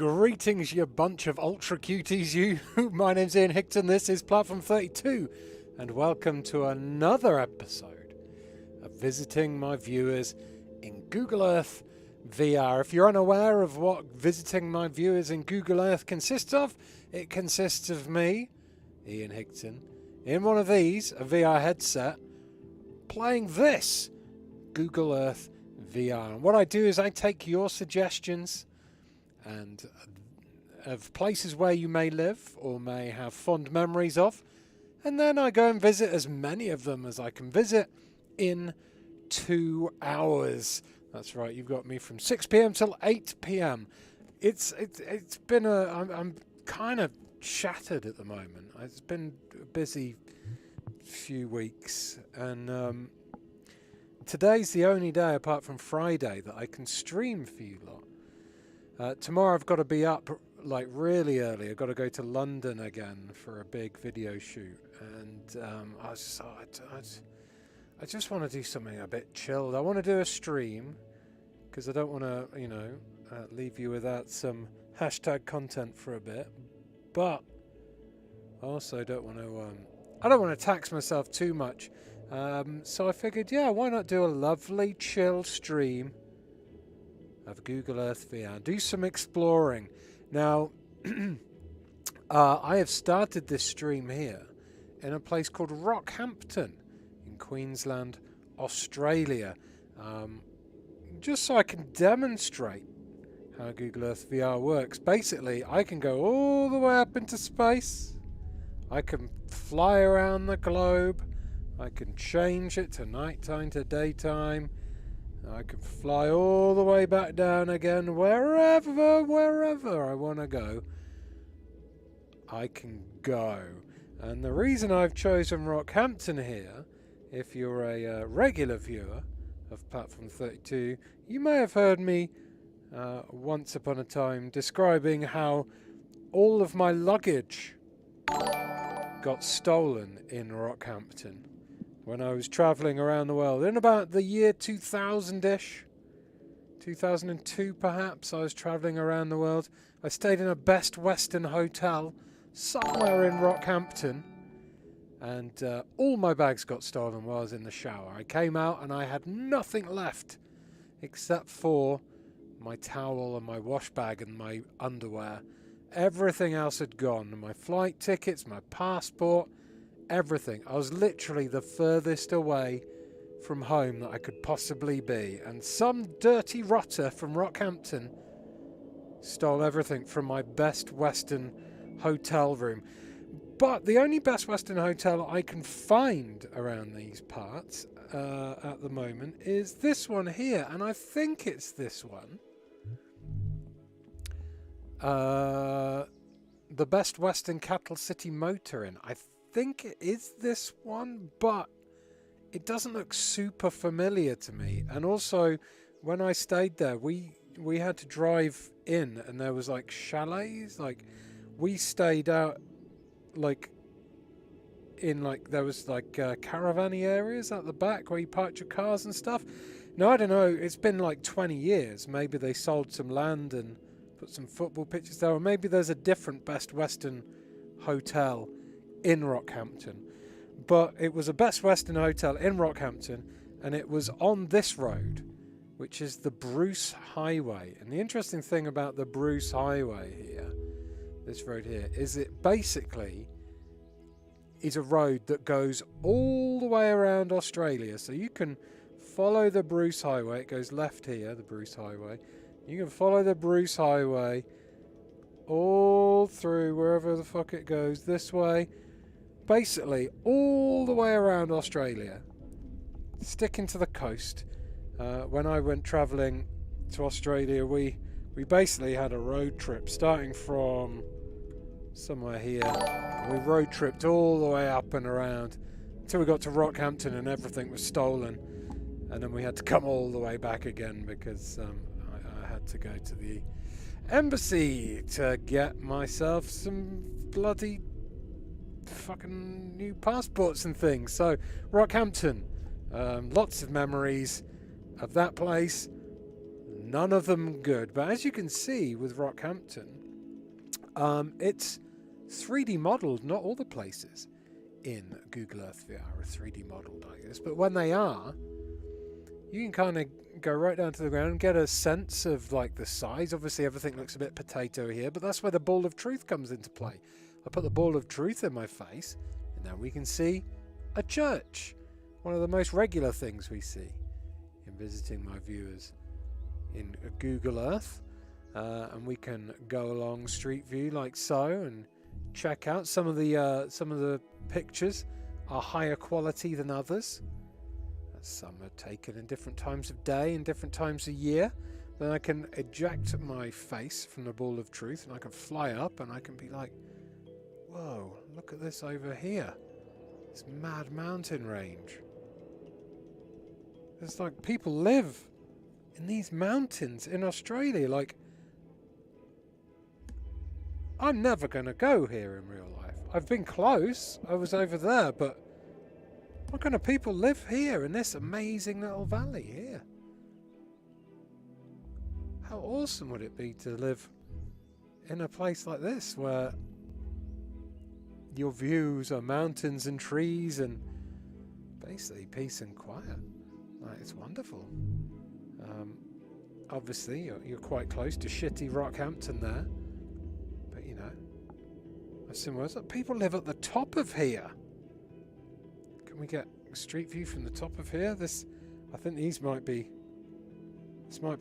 Greetings, you bunch of ultra cuties, you. My name's Ian Hickton, this is Platform 32, and welcome to another episode of visiting my viewers in Google Earth VR. If you're unaware of what visiting my viewers in Google Earth consists of, it consists of me, Ian Hickton, in one of these, a VR headset, playing this Google Earth VR. And what I do is I take your suggestions and of places where you may live or may have fond memories of, and then I go and visit as many of them as I can visit in 2 hours. That's right, you've got me from 6 p.m. till 8 p.m. It's been I'm kind of shattered at the moment. It's been a busy few weeks, and today's the only day apart from Friday that I can stream for you lot. Tomorrow I've got to be up like really early. I've got to go to London again for a big video shoot, and I just want to do something a bit chilled. I want to do a stream because I don't want to, leave you without some hashtag content for a bit. But I also don't want to. I don't want to tax myself too much. So I figured, yeah, why not do a lovely chill stream of Google Earth VR. Do some exploring. Now, I have started this stream here in a place called Rockhampton in Queensland, Australia. Just so I can demonstrate how Google Earth VR works. Basically, I can go all the way up into space. I can fly around the globe. I can change it to nighttime to daytime. I can fly all the way back down again, wherever I want to go, I can go. And the reason I've chosen Rockhampton here, if you're a regular viewer of Platform 32, you may have heard me once upon a time describing how all of my luggage got stolen in Rockhampton when I was travelling around the world. In about the year 2000-ish, 2002 perhaps, I was travelling around the world. I stayed in a Best Western hotel somewhere in Rockhampton, and all my bags got stolen while I was in the shower. I came out and I had nothing left except for my towel and my wash bag and my underwear. Everything else had gone. My flight tickets, my passport, everything. I was literally the furthest away from home that I could possibly be, and some dirty rotter from Rockhampton stole everything from my Best Western hotel room. But the only Best Western hotel I can find around these parts at the moment is this one here, and I think it's this one. The Best Western Capital City Motor Inn. I think it is this one, but it doesn't look super familiar to me. And also, when I stayed there, we had to drive in, and there was like chalets. Like, we stayed out like in like there was like caravan-y areas at the back where you parked your cars and stuff. Now I don't know. It's been like 20 years. Maybe they sold some land and put some football pitches there, or maybe there's a different Best Western hotel in Rockhampton. But it was a Best Western hotel in Rockhampton, and it was on this road, which is the Bruce Highway. And the interesting thing about the Bruce Highway here, this road here, is it basically is a road that goes all the way around Australia. So you can follow the Bruce Highway. It goes left here, the Bruce Highway. You can follow the Bruce Highway all through wherever the fuck it goes, this way. Basically, all the way around Australia, sticking to the coast. When I went travelling to Australia, we basically had a road trip starting from somewhere here. We road tripped all the way up and around until we got to Rockhampton, and everything was stolen. And then we had to come all the way back again because I had to go to the embassy to get myself some bloody fucking new passports and things. So Rockhampton, lots of memories of that place. None of them good. But as you can see with Rockhampton, it's 3D modeled. Not all the places in Google Earth VR are 3D modeled like this, but when they are, you can kind of go right down to the ground and get a sense of like the size. Obviously everything looks a bit potato here, but that's where the ball of truth comes into play. I put the ball of truth in my face, and now we can see a church. One of the most regular things we see in visiting my viewers in Google Earth. And we can go along Street View like so and check out some of the pictures are higher quality than others. Some are taken in different times of day and different times of year. Then I can eject my face from the ball of truth and I can fly up and I can be like, whoa, look at this over here. This mad mountain range. It's like people live in these mountains in Australia. Like, I'm never going to go here in real life. I've been close. I was over there, but what kind of people live here in this amazing little valley here? How awesome would it be to live in a place like this where your views are mountains and trees and basically peace and quiet? Like, it's wonderful. Obviously, you're quite close to shitty Rockhampton there. But, you know, similar. People live at the top of here. Can we get a street view from the top of here? I think this might be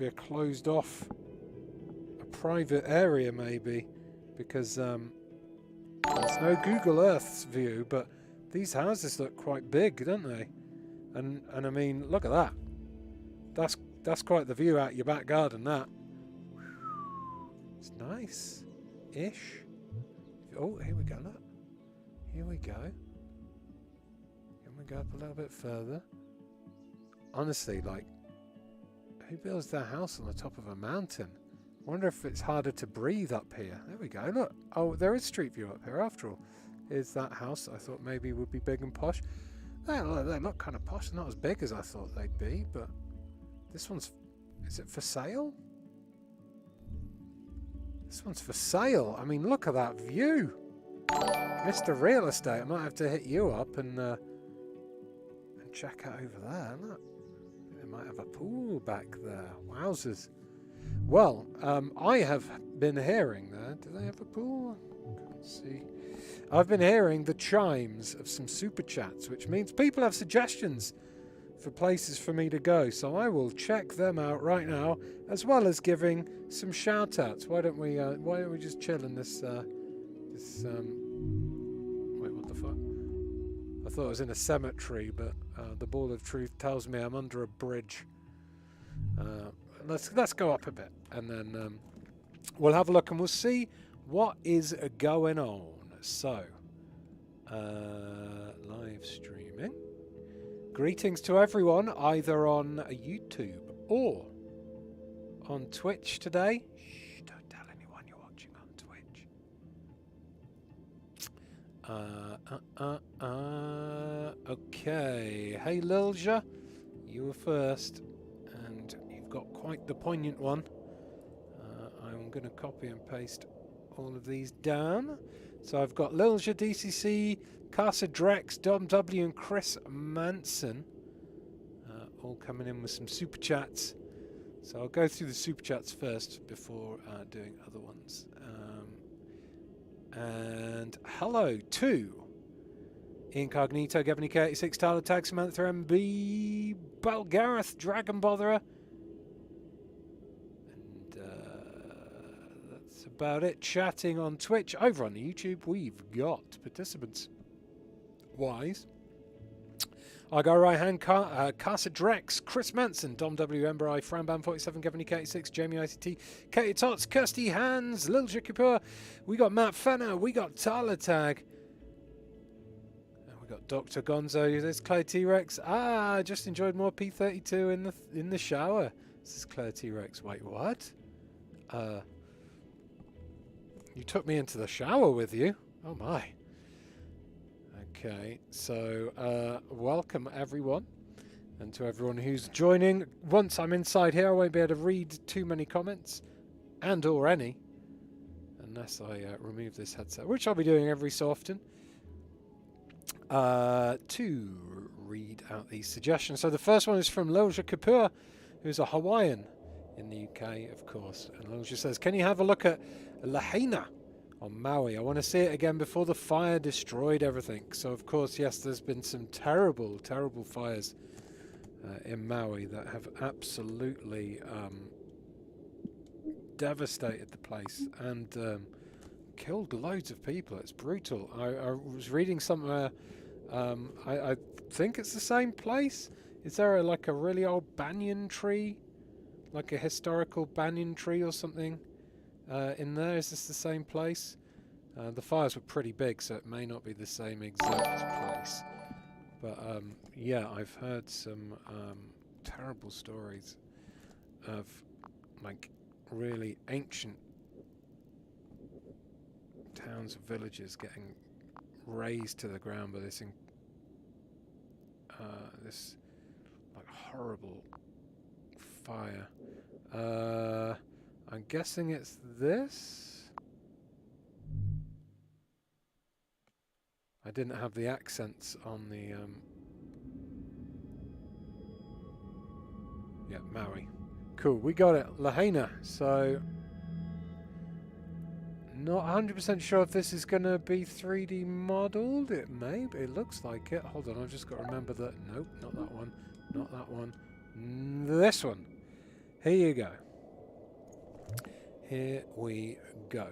a closed off, a private area maybe, because there's no Google Earth's view, but these houses look quite big, don't they? And I mean, look at that. That's quite the view out your back garden, that. It's nice-ish. Oh, here we go, look. Here we go. Can we go up a little bit further? Honestly, like, who builds their house on the top of a mountain? I wonder if it's harder to breathe up here. There we go, look. Oh, there is street view up here after all. Here's that house that I thought maybe would be big and posh. They look kind of posh, not as big as I thought they'd be, but this one's... Is it for sale? This one's for sale. I mean, look at that view. Mr. Real Estate, I might have to hit you up and check out over there. Look, they might have a pool back there. Wowzers. Well, I have been hearing there. Do they have a pool? Can't see. I've been hearing the chimes of some super chats, which means people have suggestions for places for me to go. So I will check them out right now, as well as giving some shout outs. Why don't we just chill in this wait, what the fuck? I thought it was in a cemetery, but the ball of truth tells me I'm under a bridge. Let's go up a bit, and then we'll have a look and we'll see what is going on. So, live streaming. Greetings to everyone, either on YouTube or on Twitch today. Shh, don't tell anyone you're watching on Twitch. Okay. Hey, Lilja, you were first, and you've got quite the poignant one. I'm going to copy and paste all of these down. So I've got Lilja, DCC, Casa Drex, Dom W, and Chris Manson, all coming in with some super chats. So I'll go through the super chats first before doing other ones. And hello to Incognito, Gavin K86, Tyler Tag, Samantha MB, Balgareth, Dragon Botherer. That's about it. Chatting on Twitch. Over on YouTube, we've got participants wise. I go right hand, Casa Drex, Chris Manson, Dom W, Ember I, Framban 47, Gavin K86, Jamie ICT, Katie Tots, Kirsty Hands, Lil Jakipur. We got Matt Fenner, we got Tyler Tag. And we got Dr. Gonzo, there's Claire T-Rex. I just enjoyed more P32 in the shower. This is Claire T-Rex. Wait, what? You took me into the shower with you? Oh my. Okay, so welcome everyone. And to everyone who's joining, once I'm inside here, I won't be able to read too many comments, and or any, unless I remove this headset, which I'll be doing every so often, to read out these suggestions. So the first one is from Lilja Kapoor, who's a Hawaiian in the UK, of course. And Lilja says, can you have a look at Lahaina on Maui? I want to see it again before the fire destroyed everything. So, of course, yes, there's been some terrible, terrible fires in Maui that have absolutely devastated the place and killed loads of people. It's brutal. I was reading somewhere, I think it's the same place. Is there like a really old banyan tree, like a historical banyan tree or something in there? Is this the same place? The fires were pretty big, so it may not be the same exact place. But yeah, I've heard some terrible stories of like really ancient towns and villages getting razed to the ground by this this like horrible fire. I'm guessing it's this. I didn't have the accents on the yeah, Maui. Cool, we got it. Lahaina. So not 100% sure if this is going to be 3D modeled. It may, but it looks like it. Hold on, I've just got to remember that. Nope, not that one. Not that one. This one. Here you go. Here we go.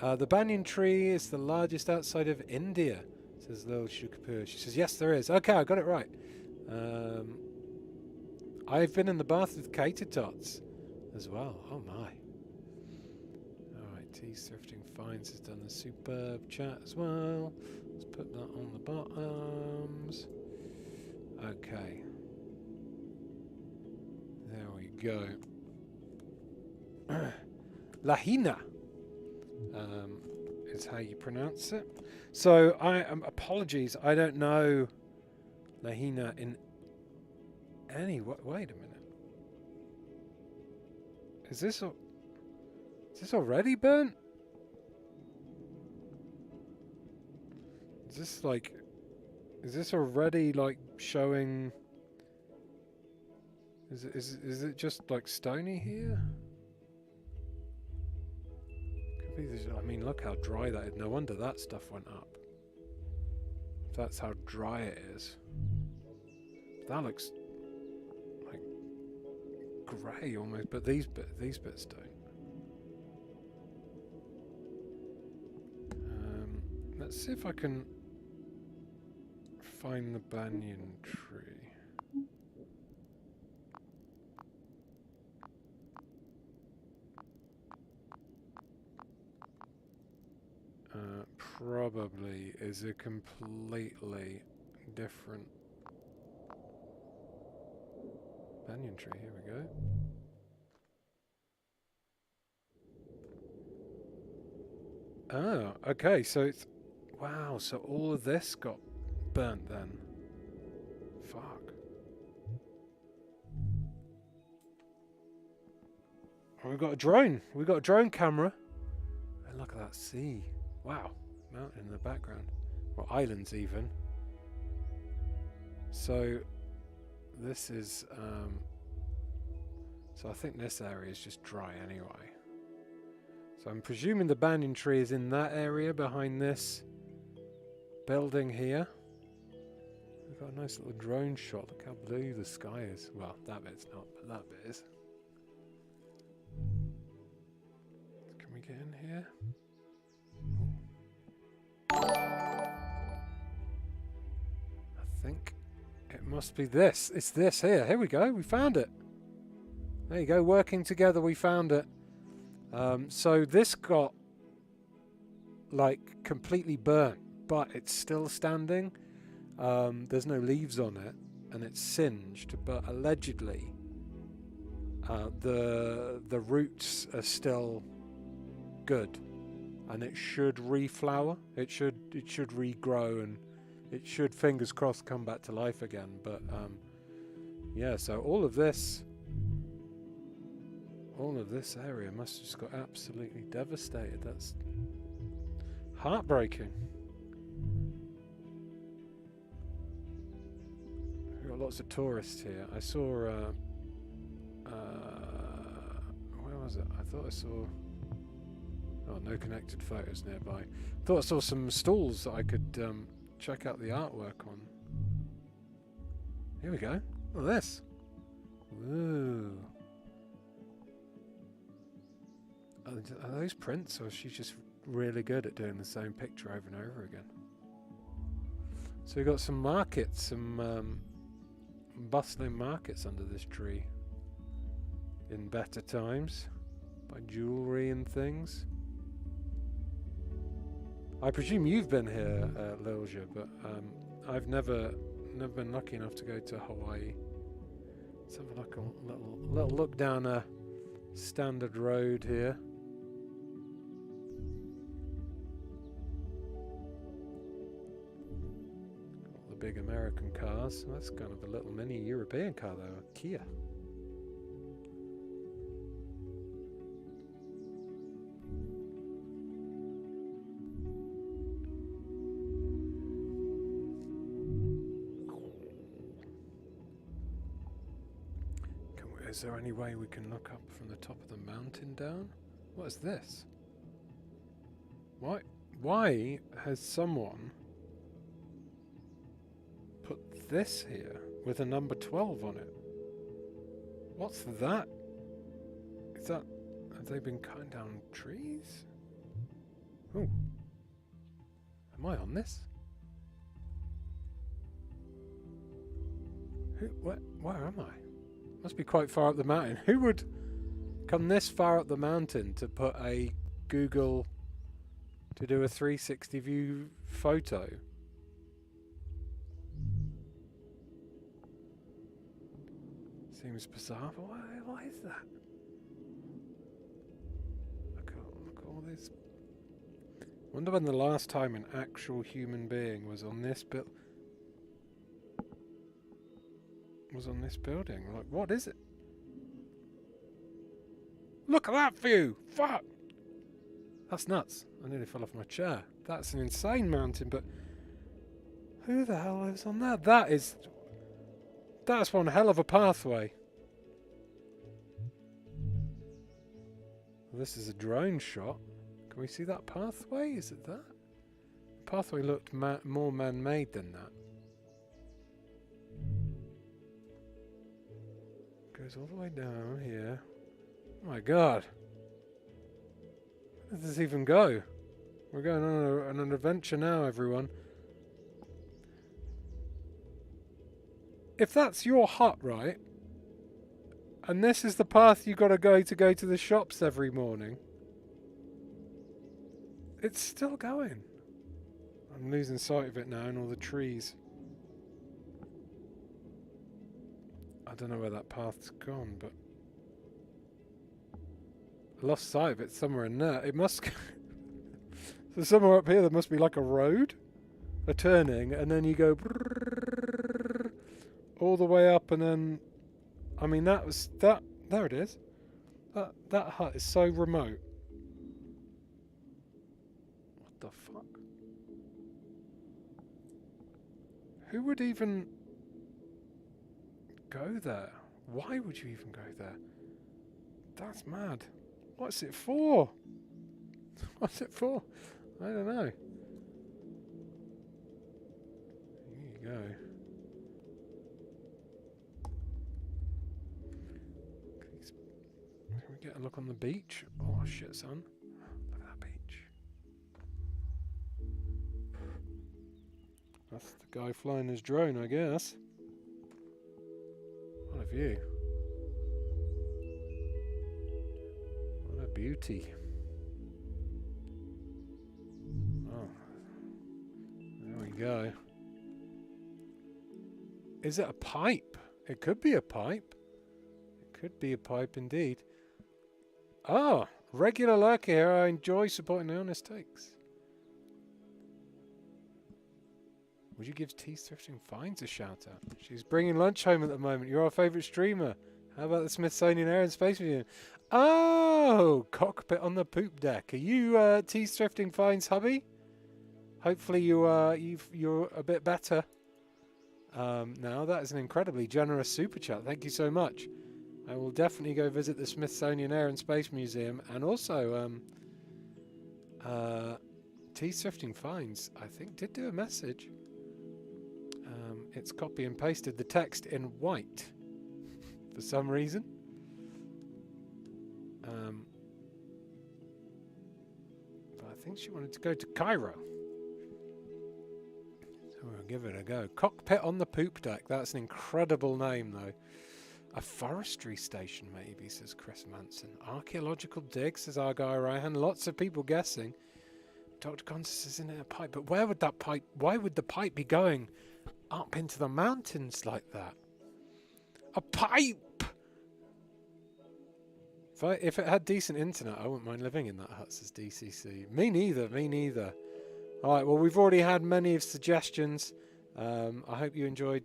The banyan tree is the largest outside of India, says Lilja Kapoor. She says, yes, there is. Okay, I got it right. I've been in the bath with cater tots as well. Oh, my. Alright, T's Thrifting Finds has done a superb chat as well. Let's put that on the bottoms. Okay. There we go. Lahaina. Is how you pronounce it. So apologies, I don't know Lahaina in any. Wait a minute. Is this already burnt? Is this already like showing? Is it just like stony here? I mean, look how dry that is. No wonder that stuff went up. That's how dry it is. That looks like grey almost, but these bits don't. Let's see if I can find the banyan tree. Probably is a completely different banyan tree. Here we go. Oh, okay, so it's... Wow, so all of this got burnt then. Fuck. Oh, we've got a drone. We've got a drone camera. And look at that sea. Wow. Mountain in the background. Or islands even. So this is so I think this area is just dry anyway. So I'm presuming the banyan tree is in that area behind this building here. We've got a nice little drone shot. Look how blue the sky is. Well, that bit's not, but that bit is. Can we get in here? I think it must be this. It's this here. Here we go. We found it. There you go. Working together, we found it. So this got like completely burnt, but it's still standing. There's no leaves on it, and it's singed. But allegedly, the roots are still good, and it should reflower. It should regrow, and it should, fingers crossed, come back to life again. But Yeah, so all of this area must have just got absolutely devastated. That's heartbreaking. We've got lots of tourists here. I saw, where was it? I thought I saw, oh, no connected photos nearby. Thought I saw some stalls that I could check out the artwork on. Here we go. Look at this. Ooh. Are those prints, or is she just really good at doing the same picture over and over again? So we've got some markets, some bustling markets under this tree in better times. Buy jewellery and things. I presume you've been here, Lilja, but I've never been lucky enough to go to Hawaii. Let's have a look, little look down a standard road here. Got the big American cars. That's kind of a little mini European car though, a Kia. Is there any way we can look up from the top of the mountain down? What is this? Why has someone put this here with a number 12 on it? What's that? Is that... Have they been cutting down trees? Oh. Am I on this? Where am I? Must be quite far up the mountain. Who would come this far up the mountain to put a Google to do a 360 view photo? Seems bizarre. Why is that? Look at all this. Wonder when the last time an actual human being was on this building. Like, what is it? Look at that view! Fuck! That's nuts. I nearly fell off my chair. That's an insane mountain, but who the hell lives on that? That's one hell of a pathway. Well, this is a drone shot. Can we see that pathway? Is it that? The pathway looked more man-made than that. Goes all the way down here. Oh my god. Where does this even go? We're going on an adventure now, everyone. If that's your hut, right? And this is the path you got to go to the shops every morning. It's still going. I'm losing sight of it now and all the trees. I don't know where that path's gone, but I lost sight of it somewhere in there. It must... So somewhere up here there must be like a road, a turning, and then you go all the way up, and then... I mean, that was... that. There it is. That hut is so remote. What the fuck? Who would even... go there? Why would you even go there? That's mad. What's it for? What's it for? I don't know. Here you go. Can we get a look on the beach? Oh shit, son. Look at that beach. That's the guy flying his drone, I guess. What a view. What a beauty. Oh. There we go. Is it a pipe? It could be a pipe. It could be a pipe indeed. Ah, regular lurker here. I enjoy supporting the honest takes. Would you give Tea Thrifting Finds a shout out? She's bringing lunch home at the moment. You're our favourite streamer. How about the Smithsonian Air and Space Museum? Oh, cockpit on the poop deck. Are you Tea Thrifting Finds hubby? Hopefully you're a bit better. Now that is an incredibly generous super chat. Thank you so much. I will definitely go visit the Smithsonian Air and Space Museum, and also Tea Thrifting Finds, I think, did do a message. It's copy and pasted the text in white for some reason. But I think she wanted to go to Cairo. So we'll give it a go. Cockpit on the poop deck. That's an incredible name, though. A forestry station, maybe, says Chris Manson. Archaeological dig, says our guy Ryan. Lots of people guessing. Dr. Constance is in a pipe. But where would that pipe... Why would the pipe be going up into the mountains like that? A pipe! If it had decent internet, I wouldn't mind living in that hut, says DCC. Me neither, me neither. Alright, well, we've already had many suggestions. I hope you enjoyed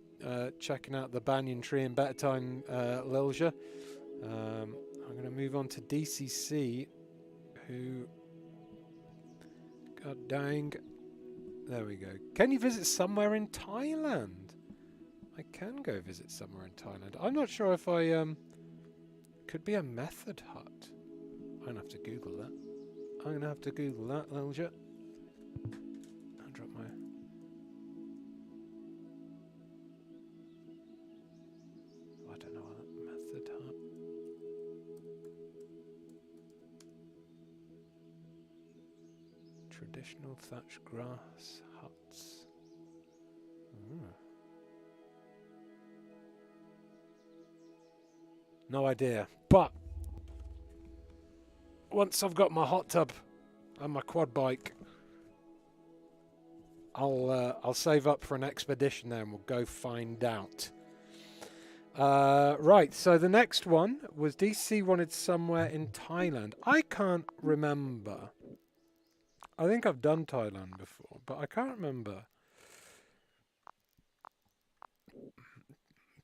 checking out the banyan tree in Better Time, Lilja. I'm going to move on to DCC, who... God dang. There we go. Can you visit somewhere in Thailand? I can go visit somewhere in Thailand. I'm not sure if I... Could be a method hut. I'm going to have to Google that. I'm going to have to Google that, Lilja. I'll drop my... I don't know what method hut. Traditional thatched grass huts. No idea. But once I've got my hot tub and my quad bike, I'll save up for an expedition there and we'll go find out. Right, so the next one was DC wanted somewhere in Thailand. I can't remember. I think I've done Thailand before, but I can't remember.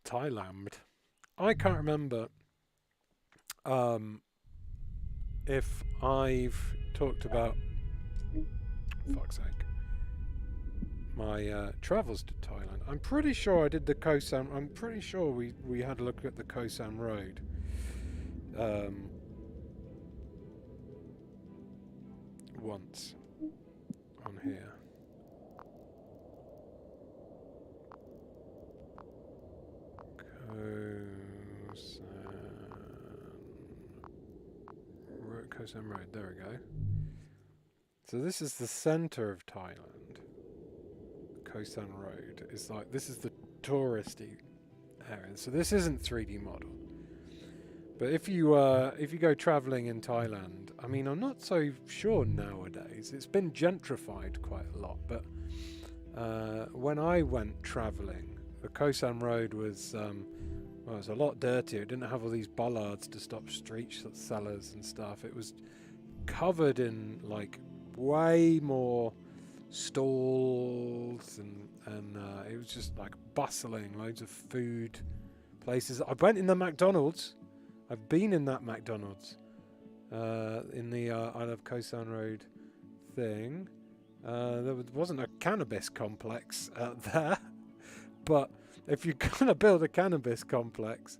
Thailand. I can't remember if I've talked about, fuck's sake, my travels to Thailand. I'm pretty sure I did the Koh San. I'm pretty sure we had a look at the Koh San Road. Once on here. Koh San Road, there we go. So this is the center of Thailand. Koh San Road is like, this is the touristy area. So this isn't 3D model. But if you go traveling in Thailand, I mean, I'm not so sure nowadays. It's been gentrified quite a lot, but when I went traveling, the Koh San Road was well, it was a lot dirtier. It didn't have all these bollards to stop street sellers and stuff. It was covered in like way more stalls and it was just like bustling, loads of food places. I went in the McDonald's. I've been in that McDonald's in the I Love Koh San Road thing. There wasn't a cannabis complex out there, but if you're going to build a cannabis complex,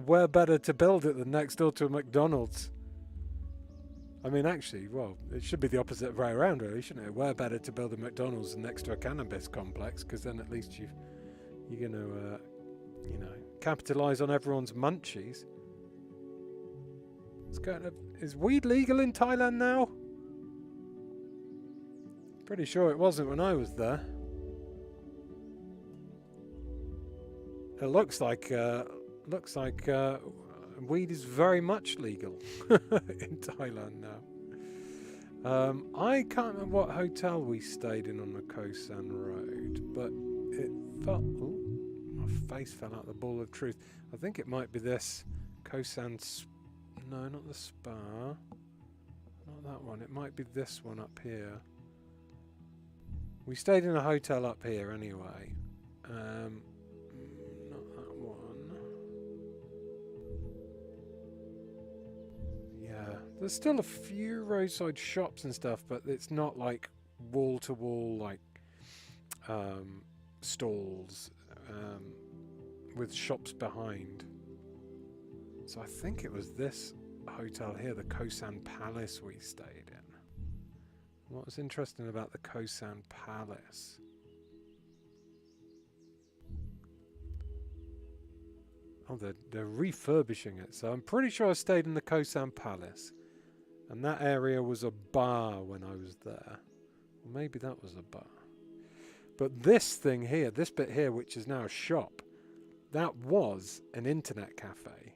where better to build it than next door to a McDonald's? I mean, actually, well, it should be the opposite way around, really, shouldn't it? Where better to build a McDonald's than next to a cannabis complex, because then at least you're going to, you know, capitalise on everyone's munchies. Is weed legal in Thailand now? Pretty sure it wasn't when I was there. It looks like weed is very much legal in Thailand now. I can't remember what hotel we stayed in on the Koh San Road, but it felt... Ooh, my face fell out the ball of truth. I think it might be this Koh San... No, not the spa. Not that one. It might be this one up here. We stayed in a hotel up here anyway. Not that one. Yeah, there's still a few roadside shops and stuff, but it's not like wall-to-wall like stalls with shops behind. So I think it was this hotel here, the Khosan Palace, we stayed in. What was interesting about the Khosan Palace? Oh, they're refurbishing it. So I'm pretty sure I stayed in the Khosan Palace. And that area was a bar when I was there. Or maybe that was a bar. But this thing here, this bit here, which is now a shop, that was an internet cafe.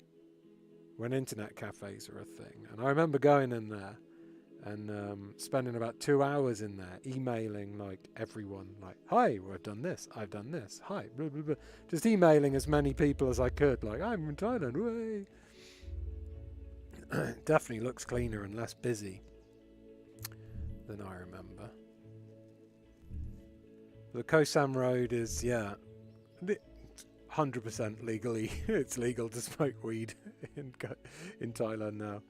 When internet cafes are a thing. And I remember going in there and spending about 2 hours in there, emailing like everyone, like, hi, I've done this, hi, blah, blah, blah. Just emailing as many people as I could, like, I'm in Thailand, way. Definitely looks cleaner and less busy than I remember. The Koh Sam Road is, yeah, 100% legally. It's legal to smoke weed in Thailand now.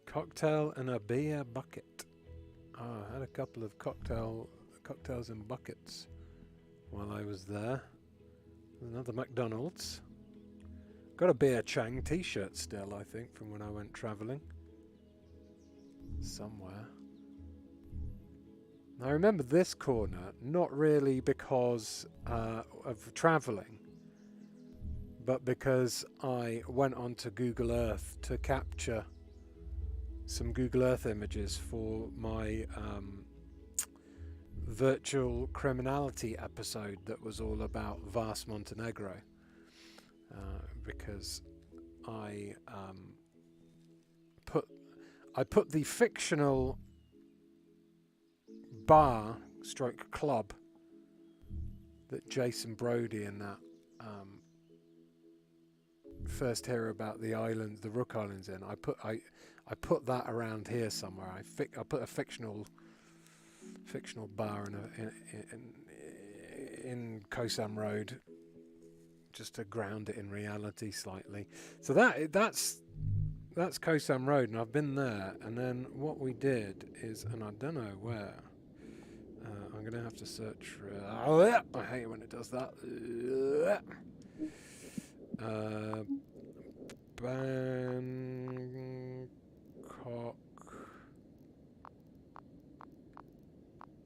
Cocktail and a beer bucket. Oh, I had a couple of cocktails in buckets while I was there. Another McDonald's. Got a Beer Chang t-shirt still, I think, from when I went travelling. Somewhere. I remember this corner, not really because of travelling, but because I went onto Google Earth to capture some Google Earth images for my virtual criminality episode that was all about Vas Montenegro, because I put the fictional bar stroke club that Jason Brody and that first hear about the islands, the Rook Islands in. I put that around here somewhere. I put a fictional bar in Koh Sam Road, just to ground it in reality slightly. So that's Koh Sam Road, and I've been there. And then what we did is, and I don't know where. I'm going to have to search for it. I hate it when it does that. Bangkok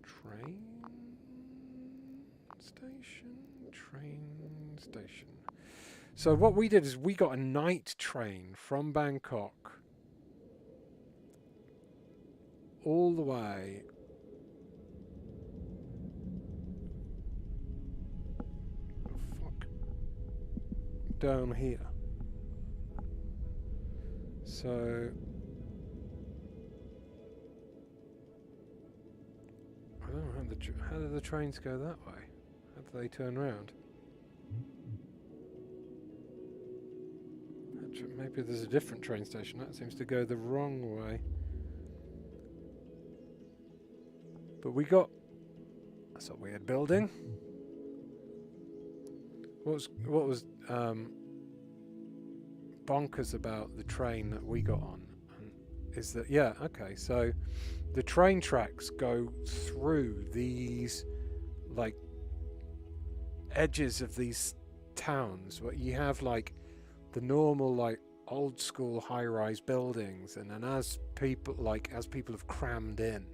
train station. So what we did is we got a night train from Bangkok all the way down here. So I don't know how do the trains go that way? How do they turn around? Maybe there's a different train station. That seems to go the wrong way. But we got... That's a weird building. What was bonkers about the train that we got on is that, yeah, okay, so the train tracks go through these, like, edges of these towns where you have, like, the normal, like, old school high-rise buildings, and then as people have crammed in,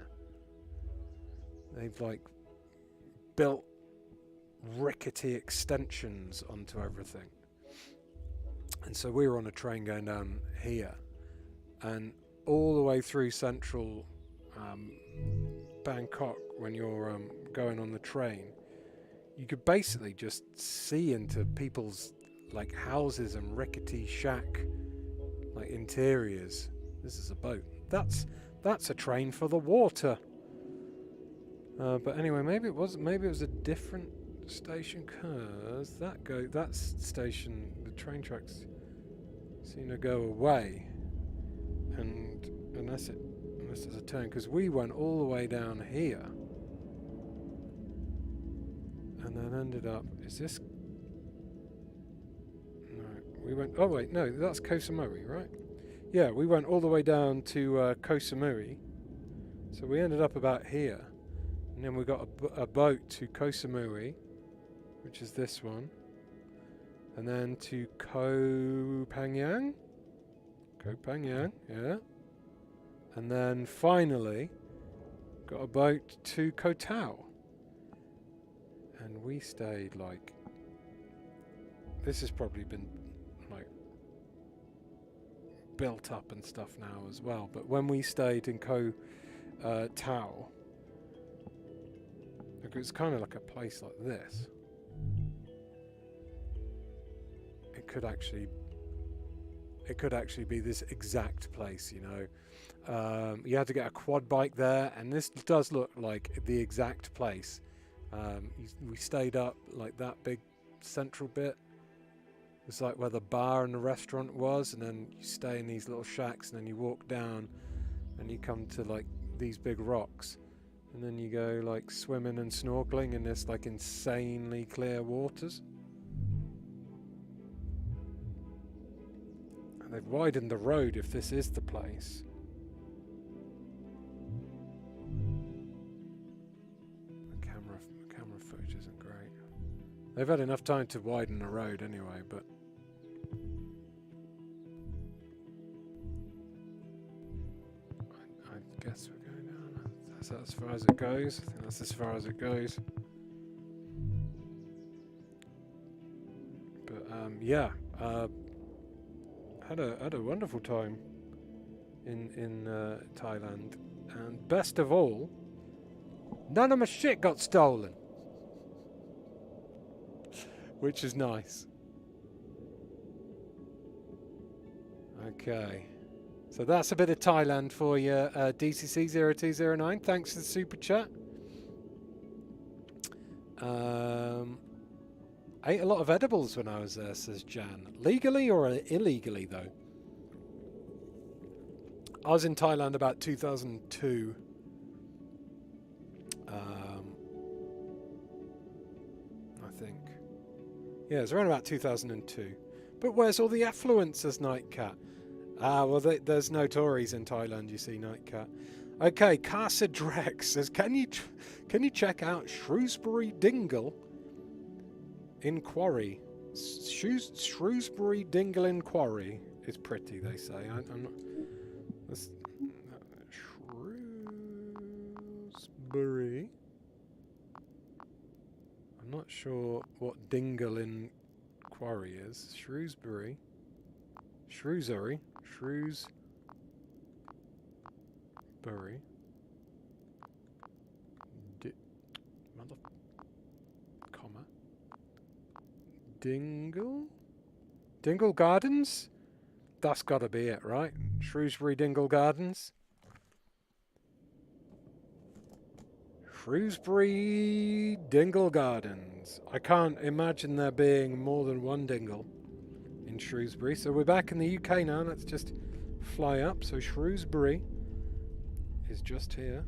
they've, like, built rickety extensions onto everything. And so we were on a train going down here, and all the way through central Bangkok, when you're going on the train, you could basically just see into people's, like, houses and rickety shack, like, interiors. This is a boat. That's a train for the water. But anyway, maybe it was a different station, cause that station, the train tracks seem to go away, and unless there's a turn, because we went all the way down here, ended up... Is this... No, we went... Oh wait, no, that's Koh Samui, right? Yeah, we went all the way down to Koh Samui. So we ended up about here. And then we got a boat to Koh Samui, which is this one. And then to Koh Phangan. Koh Phangan, yeah. And then finally got a boat to Koh Tao. And we stayed like... This has probably been like built up and stuff now as well. But when we stayed in Koh Tao, it was kind of like a place like this. It could actually be this exact place, you know. You had to get a quad bike there, and this does look like the exact place. We stayed up like that big central bit. It's like where the bar and the restaurant was, and then you stay in these little shacks, and then you walk down and you come to like these big rocks, and then you go like swimming and snorkeling in this like insanely clear waters. And they've widened the road if this is the place. The camera footage isn't great. They've had enough time to widen the road anyway, but I guess we're going down. That's as far as it goes. I think that's as far as it goes. But yeah, had a wonderful time in Thailand, and best of all, none of my shit got stolen, which is nice. Okay. So that's a bit of Thailand for you, DCC0209. Thanks for the super chat. Ate a lot of edibles when I was there, says Jan. Legally or illegally, though? I was in Thailand about 2002. I think. Yeah, it was around about 2002. But where's all the affluence, says Nightcat? Ah, well, there's no Tories in Thailand, you see, Nightcat. Okay, Casa Drex says, can you check out Shrewsbury Dingle in Quarry? Shrewsbury Dingle in Quarry is pretty, they say. I'm not... Shrewsbury. I'm not sure what Dingle in Quarry is. Shrewsbury. Shrewsbury. Mother... comma. Dingle? Dingle Gardens? That's gotta be it, right? Shrewsbury Dingle Gardens? Shrewsbury Dingle Gardens. I can't imagine there being more than one dingle in Shrewsbury. So we're back in the UK now. Let's just fly up. So Shrewsbury is just here.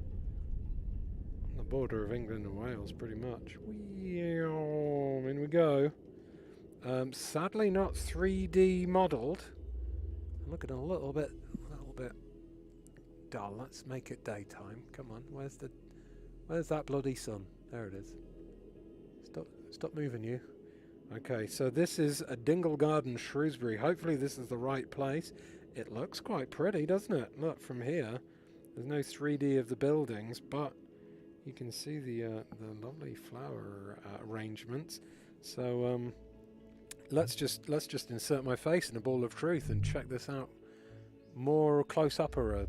On the border of England and Wales, pretty much. In we go. Sadly not 3D modelled. I'm looking a little bit dull. Let's make it daytime. Come on, where's that bloody sun? There it is. Stop moving, you. Okay, so this is a Dingle Garden, Shrewsbury. Hopefully this is the right place. It looks quite pretty, doesn't it? Look, from here, there's no 3D of the buildings, but you can see the lovely flower arrangements. So let's just insert my face in a ball of truth and check this out more close up. Okay,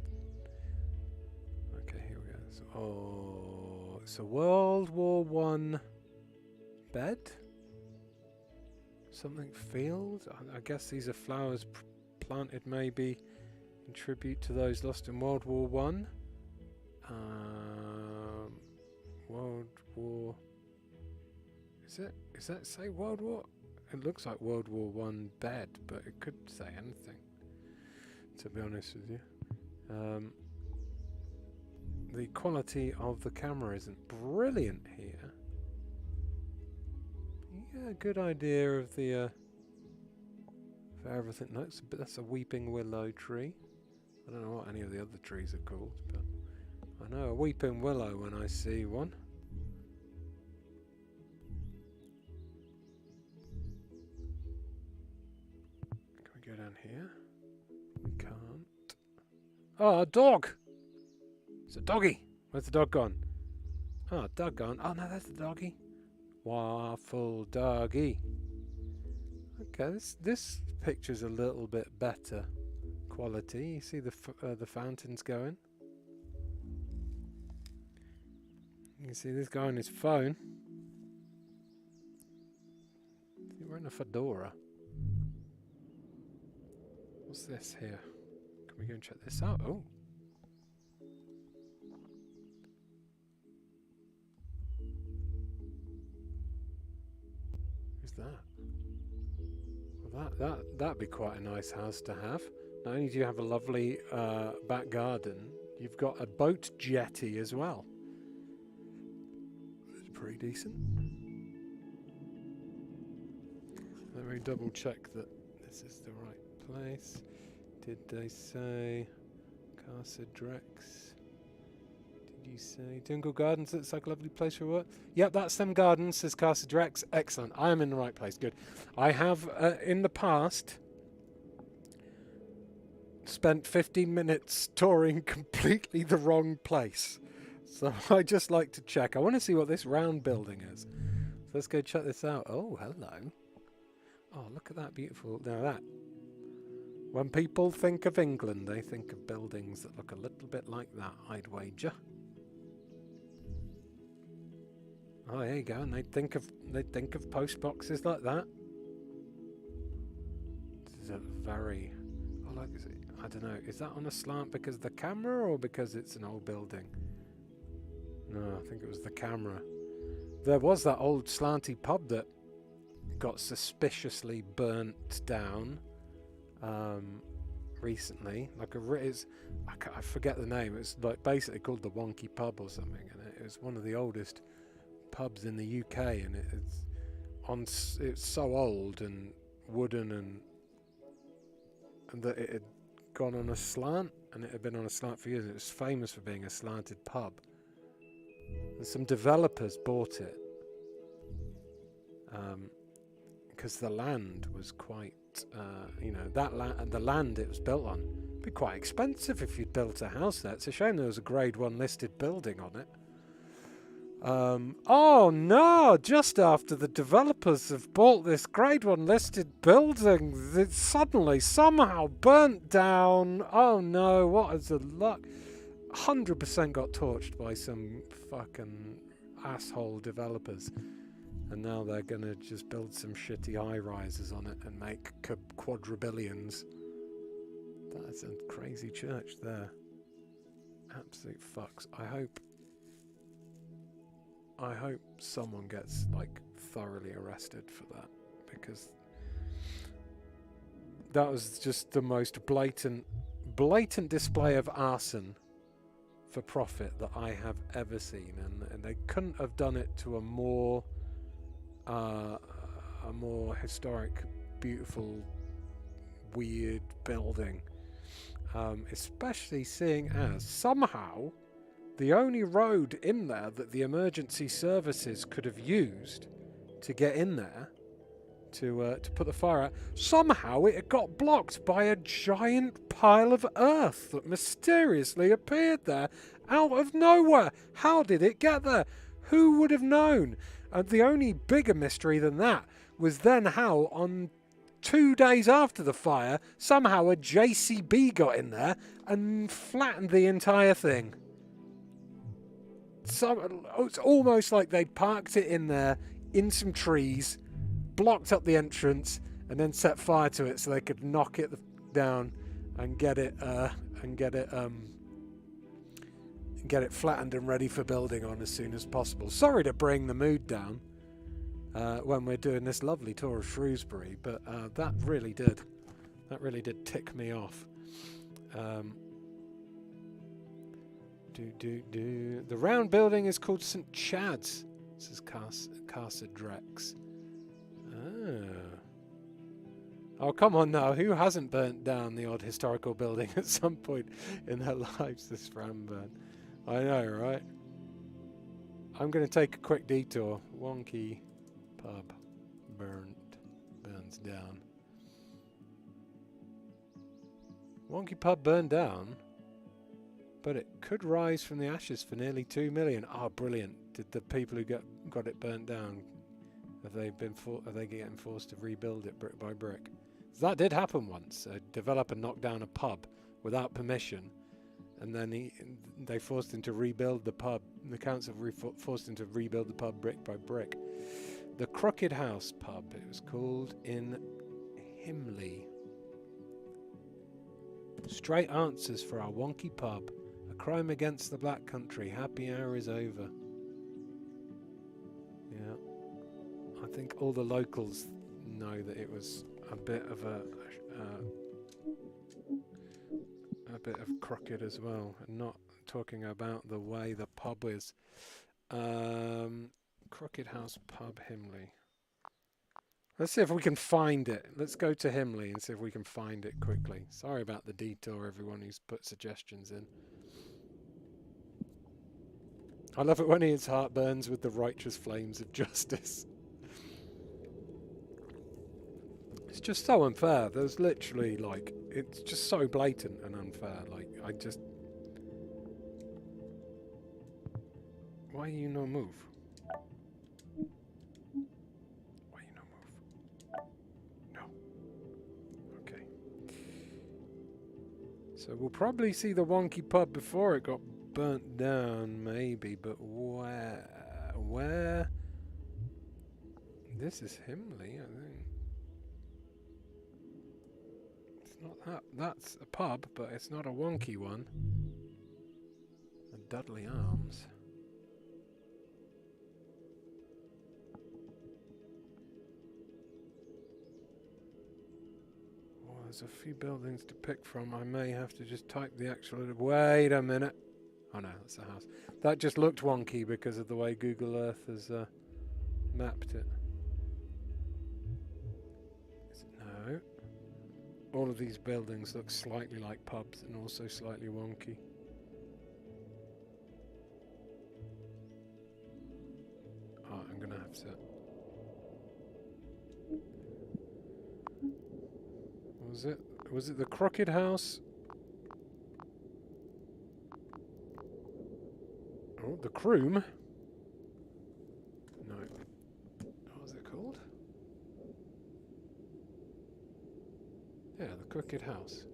here we go. So, it's a World War I bed. Something field. I guess these are flowers planted maybe in tribute to those lost in World War One. World War. Is that say World War? It looks like World War One bed, but it could say anything. To be honest with you, the quality of the camera isn't brilliant here. get a good idea of the of everything. No, that's a weeping willow tree. I don't know what any of the other trees are called, but I know a weeping willow when I see one. Can we go down here? We can't. Oh, a dog! It's a doggy! Where's the dog gone? Oh, dog gone. Oh no, that's the doggy. Waffle doggy. Okay, this picture's a little bit better quality. You see the fountains going. You can see this guy on his phone. He's wearing a fedora. What's this here? Can we go and check this out? Oh. Who's that? Well, that'd be quite a nice house to have. Not only do you have a lovely back garden, you've got a boat jetty as well. It's pretty decent. Let me double check that this is the right place. Did they say Casa Drex? Did you say Dingle Gardens? Looks like a lovely place for work. Yep, that's them gardens, says Casa Drex. Excellent. I am in the right place. Good. I have, in the past, spent 15 minutes touring completely the wrong place. So I just like to check. I want to see what this round building is. So let's go check this out. Oh, hello. Oh, look at that beautiful... Now that... When people think of England, they think of buildings that look a little bit like that, I'd wager. Oh, there you go. And they'd think of post boxes like that. This is a very... Oh, like, I don't know. Is that on a slant because of the camera or because it's an old building? No, I think it was the camera. There was that old slanty pub that got suspiciously burnt down recently. Like I forget the name. It's like basically called the Wonky Pub or something, and it was one of the oldest pubs in the UK, and it's so old and wooden and that it had gone on a slant, and it had been on a slant for years. And it was famous for being a slanted pub. And some developers bought it because the land was quite, the land it was built on would be quite expensive if you'd built a house there. It's a shame there was a Grade 1 listed building on it. Oh no! Just after the developers have bought this Grade 1 listed building, it suddenly somehow burnt down. Oh no! What is the luck? 100% got torched by some fucking asshole developers, and now they're gonna just build some shitty high rises on it and make quadrillions. That's a crazy church there. Absolute fucks. I hope someone gets like thoroughly arrested for that, because that was just the most blatant display of arson for profit that I have ever seen, and they couldn't have done it to a more historic, beautiful, weird building, especially seeing as somehow the only road in there that the emergency services could have used to get in there to put the fire out, somehow it got blocked by a giant pile of earth that mysteriously appeared there out of nowhere. How did it get there? Who would have known? And the only bigger mystery than that was then how on 2 days after the fire, somehow a JCB got in there and flattened the entire thing. So it's almost like they parked it in there in some trees, blocked up the entrance, and then set fire to it so they could knock it down and get it flattened and ready for building on as soon as possible. Sorry to bring the mood down when we're doing this lovely tour of Shrewsbury, but that really did tick me off. The round building is called St. Chad's, says Casa Drex. Oh, come on now. Who hasn't burnt down the odd historical building at some point in their lives this Framburn? I know, right? I'm going to take a quick detour. Wonky pub burns down. Wonky pub burned down, but it could rise from the ashes for nearly 2 million. Oh, brilliant. Did the people who got it burnt down, are they getting forced to rebuild it brick by brick? That did happen once. A developer knocked down a pub without permission, and then they forced him to rebuild the pub. The council forced him to rebuild the pub brick by brick. The Crooked House pub, it was called, in Himley. Straight answers for our wonky pub. A crime against the Black Country. Happy hour is over. Yeah. I think all the locals know that it was a bit of a bit of crooked as well, and not talking about the way the pub is. Crooked House pub, Himley. Let's see if we can find it. Let's go to Himley and see if we can find it quickly. Sorry about the detour, everyone who's put suggestions in. I love it when his heart burns with the righteous flames of justice. It's just so unfair. There's literally, like, it's just so blatant and unfair. Like, why you no move? Why you no move? No. Okay. So we'll probably see the wonky pub before it got burnt down, maybe, but where? This is Himley, I think. Not that. That's a pub, but it's not a wonky one. The Dudley Arms. Oh, there's a few buildings to pick from. I may have to just type the actual... Wait a minute. Oh no, that's the house. That just looked wonky because of the way Google Earth has mapped it. No. All of these buildings look slightly like pubs and also slightly wonky. Oh, I'm gonna have to... What was it? Was it the Crooked House? Oh, the Croom? No. What was it called? Yeah, the Crooked House.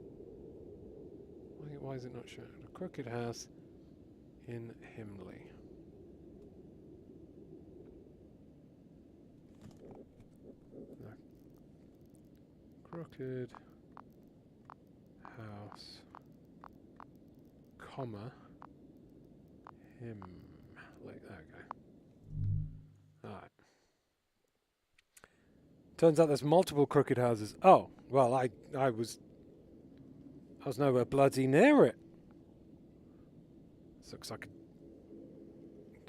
Why is it not shown? The Crooked House in Himley. The Crooked House, comma, Himley. There we go. Alright. Turns out there's multiple crooked houses. Oh, well, I was nowhere bloody near it. This looks like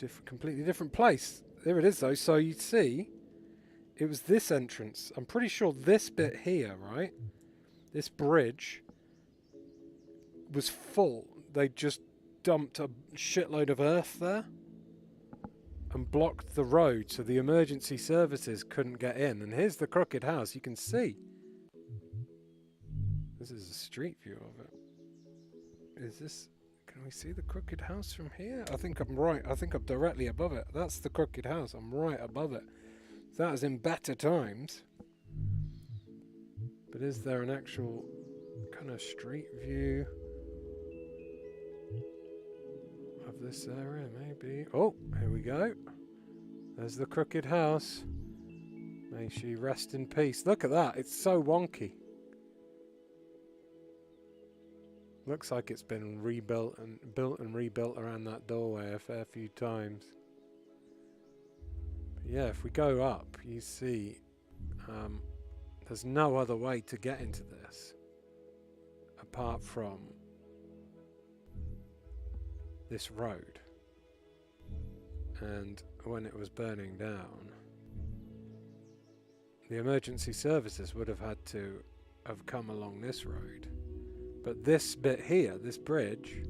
a completely different place. There it is, though. So you see, it was this entrance. I'm pretty sure this bit here, right? This bridge was full. They just dumped a shitload of earth there and blocked the road so the emergency services couldn't get in. And here's the crooked house. You can see. This is a street view of it. Is this... Can we see the crooked house from here? I think I'm right. I think I'm directly above it. That's the crooked house. I'm right above it. That was in better times. But is there an actual kind of street view of this area? Maybe. Oh, here we go. There's the crooked house. May she rest in peace. Look at that. It's so wonky. Looks like it's been rebuilt and rebuilt around that doorway a fair few times. But yeah, if we go up, you see there's no other way to get into this apart from this road. And when it was burning down, the emergency services would have had to have come along this road. But this bit here, this bridge,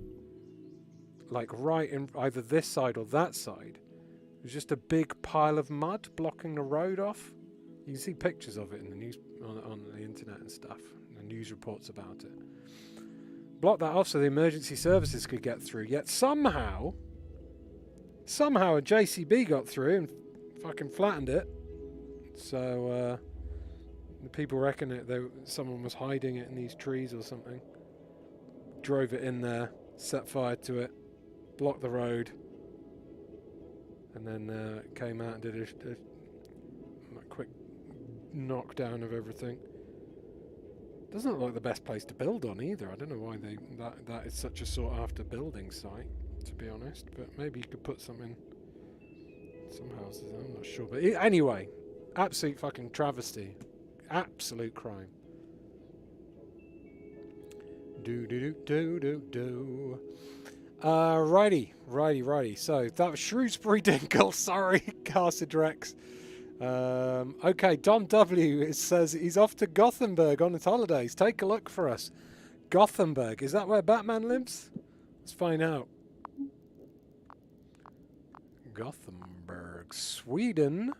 like right in either this side or that side, was just a big pile of mud blocking the road off. You can see pictures of it in the news, on the internet and stuff, and news reports about it. Blocked that off so the emergency services could get through. Yet somehow a JCB got through and fucking flattened it. So the people reckon someone was hiding it in these trees or something. Drove it in there, set fire to it, blocked the road, and then came out and did a quick knockdown of everything. Doesn't look like the best place to build on either. I don't know why that is such a sought after building site, to be honest. But maybe you could put some houses. I'm not sure. But anyway, absolute fucking travesty, absolute crime. Righty. So that was Shrewsbury Dingle. Sorry, Cassid Rex. Okay, Dom W says he's off to Gothenburg on his holidays. Take a look for us. Gothenburg. Is that where Batman lives? Let's find out. Gothenburg, Sweden.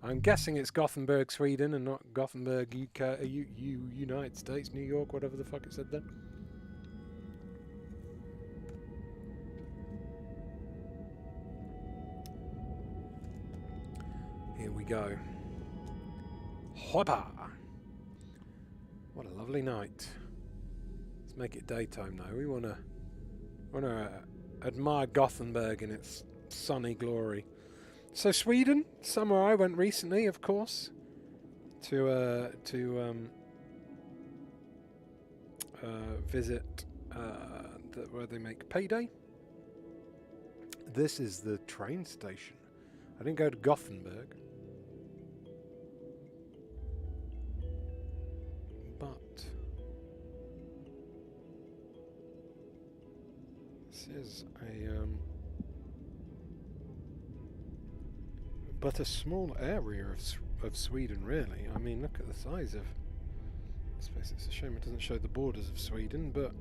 I'm guessing it's Gothenburg, Sweden, and not Gothenburg, UK, United States, New York, whatever the fuck it said then. Here we go. Hoppa! What a lovely night. Let's make it daytime now. We want to admire Gothenburg in its sunny glory. So Sweden, somewhere I went recently, of course, to visit where they make Payday. This is the train station. I didn't go to Gothenburg, but this is a small area of Sweden, really. I mean, look at the size of... I suppose it's a shame it doesn't show the borders of Sweden, but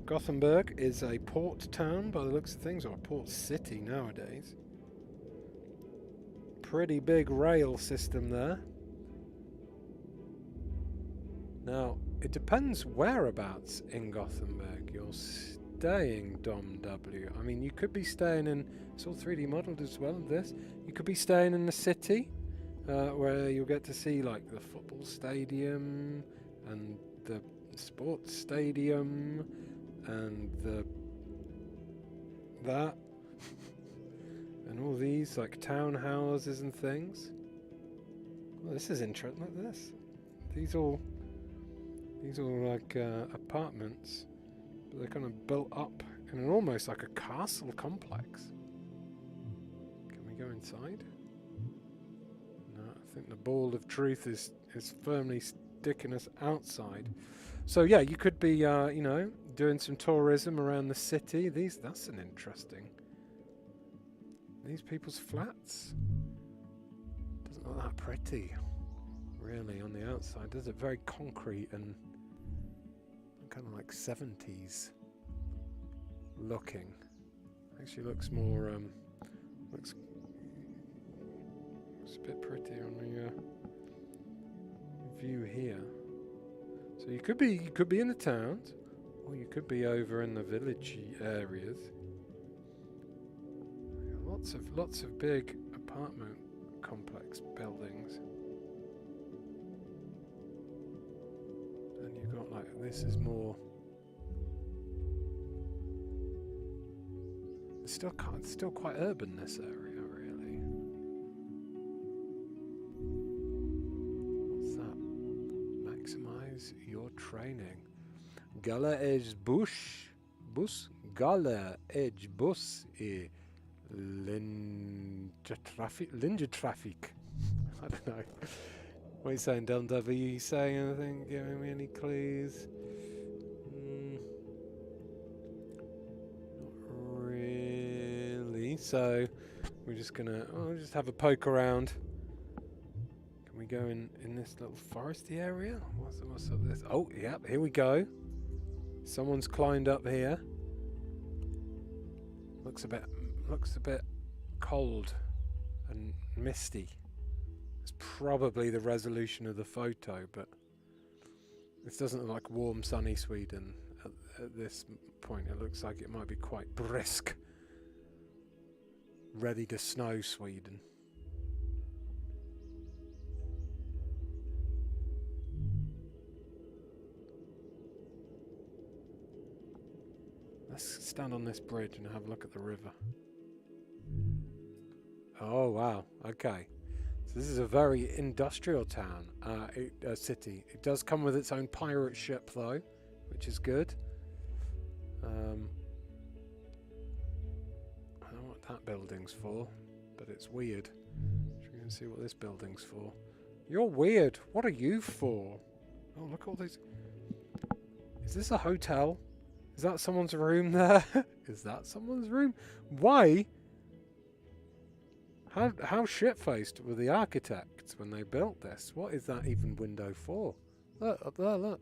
Gothenburg is a port town by the looks of things, or a port city nowadays. Pretty big rail system there. Now, it depends whereabouts in Gothenburg you're staying, Dom W. I mean, you could be staying in... It's all 3D modelled as well, this. You could be staying in the city, where you'll get to see, like, the football stadium, and the sports stadium, and that, and all these, like, townhouses and things. Well, this is interesting, look at this. These all like, apartments, but they're kind of built up in an almost like a castle complex. Go inside? No, I think the ball of truth is firmly sticking us outside. So yeah, you could be you know, doing some tourism around the city. That's an interesting. These people's flats doesn't look that pretty, really, on the outside, does it? Very concrete and kind of like 70s looking. Actually looks more looks it's a bit prettier on the view here. So you could be in the towns, or you could be over in the villagey areas. Lots of big apartment complex buildings. And you've got, like, this is more... It's still quite urban, this area, really. What's that? Maximize your training. Gala Edge Bus, Gala Edge Bus e Linja Traffic. I don't know. What are you saying, Dom W? Are you saying anything? Giving me any clues? Not really. So we're just gonna just have a poke around. Can we go in this little foresty area? What's up this? Oh, yep, here we go. Someone's climbed up here. Looks a bit cold and misty. It's probably the resolution of the photo, but this doesn't look like warm, sunny Sweden at this point. It looks like it might be quite brisk, ready to snow Sweden. Let's stand on this bridge and have a look at the river. Oh wow, okay. So this is a very industrial town, city. It does come with its own pirate ship though, which is good. I don't know what that building's for, but it's weird. Should we go and see what this building's for? You're weird. What are you for? Oh, look at all these. Is this a hotel? Is that someone's room there? Is that someone's room? Why? How shit-faced were the architects when they built this? What is that even window for? Look, up there, look.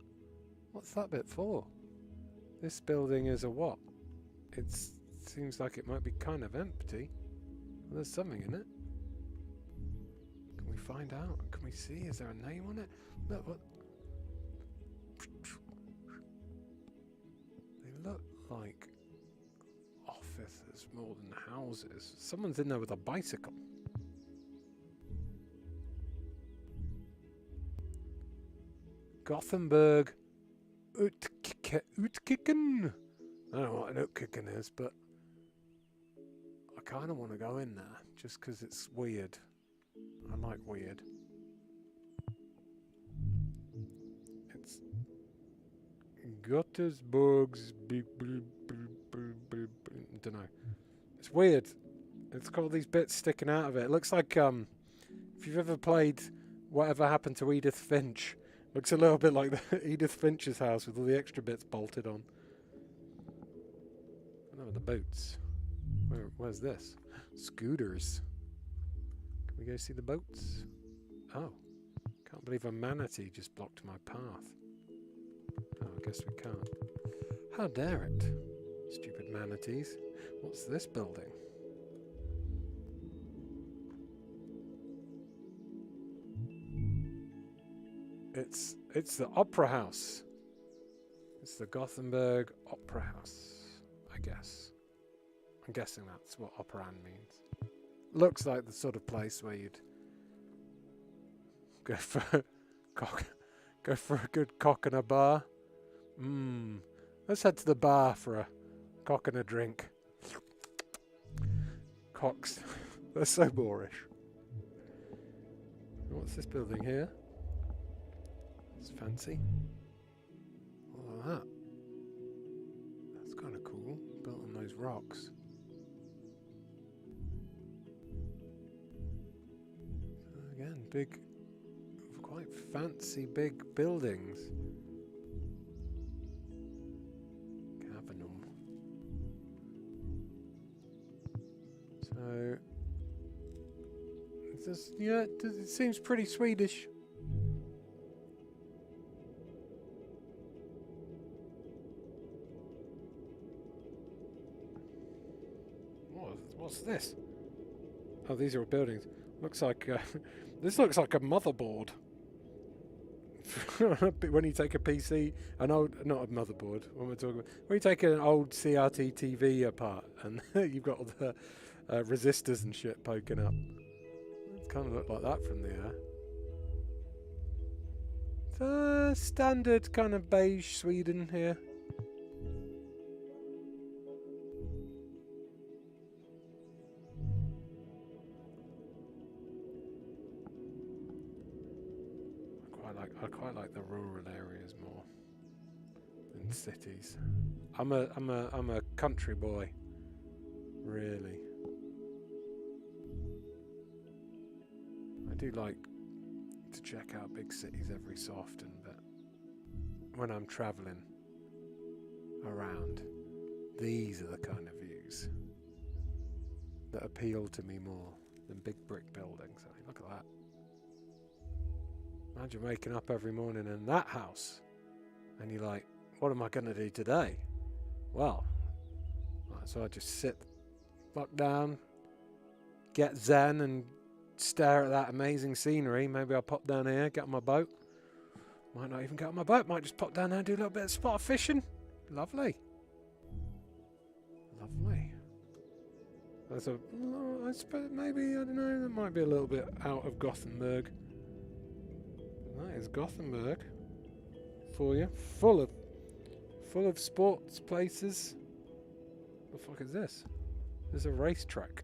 What's that bit for? This building is a what? It seems like it might be kind of empty. Well, there's something in it. Can we find out? Can we see? Is there a name on it? Look, what? They look like offices more than houses. Someone's in there with a bicycle. Gothenburg Utkiken. I don't know what an Utkiken is, but I kind of want to go in there just because it's weird. I like weird. It's Göteborg's. Don't know. It's weird. It's got all these bits sticking out of it. It looks like if you've ever played Whatever Happened to Edith Finch, looks a little bit like Edith Finch's house with all the extra bits bolted on. Oh, the boats. Where's this? Scooters. Can we go see the boats? Oh, can't believe a manatee just blocked my path. Oh, I guess we can't. How dare it? Stupid manatees. What's this building? It's the Opera House. It's the Gothenburg Opera House, I guess. I'm guessing that's what operan means. Looks like the sort of place where you'd go for a good cock and a bar. Let's head to the bar for a cock and a drink. Cocks. They're so boorish. What's this building here? It's fancy. All of that. That's kind of cool. Built on those rocks. So again, big, quite fancy big buildings. Cavenum. So, it's just, yeah, it seems pretty Swedish. What's this? Oh, these are all buildings. Looks like this looks like a motherboard. When you take a PC, not a motherboard. What am I talking about? When you take an old CRT TV apart, and you've got all the resistors and shit poking up. It kind of looked like that from the air. Standard kind of beige Sweden here. I quite like the rural areas more than cities. I'm a country boy, really. I do like to check out big cities every so often, but when I'm travelling around, these are the kind of views that appeal to me more than big brick buildings. I mean, look at that. Imagine waking up every morning in that house and you're like, what am I going to do today? Well, so I just sit fuck down, get zen and stare at that amazing scenery. Maybe I'll pop down here, get on my boat. Might not even get on my boat, might just pop down there and do a little bit of spot fishing. Lovely. Lovely. That's a, I suppose maybe, I don't know, that might be a little bit out of Gothenburg. That is Gothenburg for you. Full of sports places. What the fuck is this? There's a racetrack.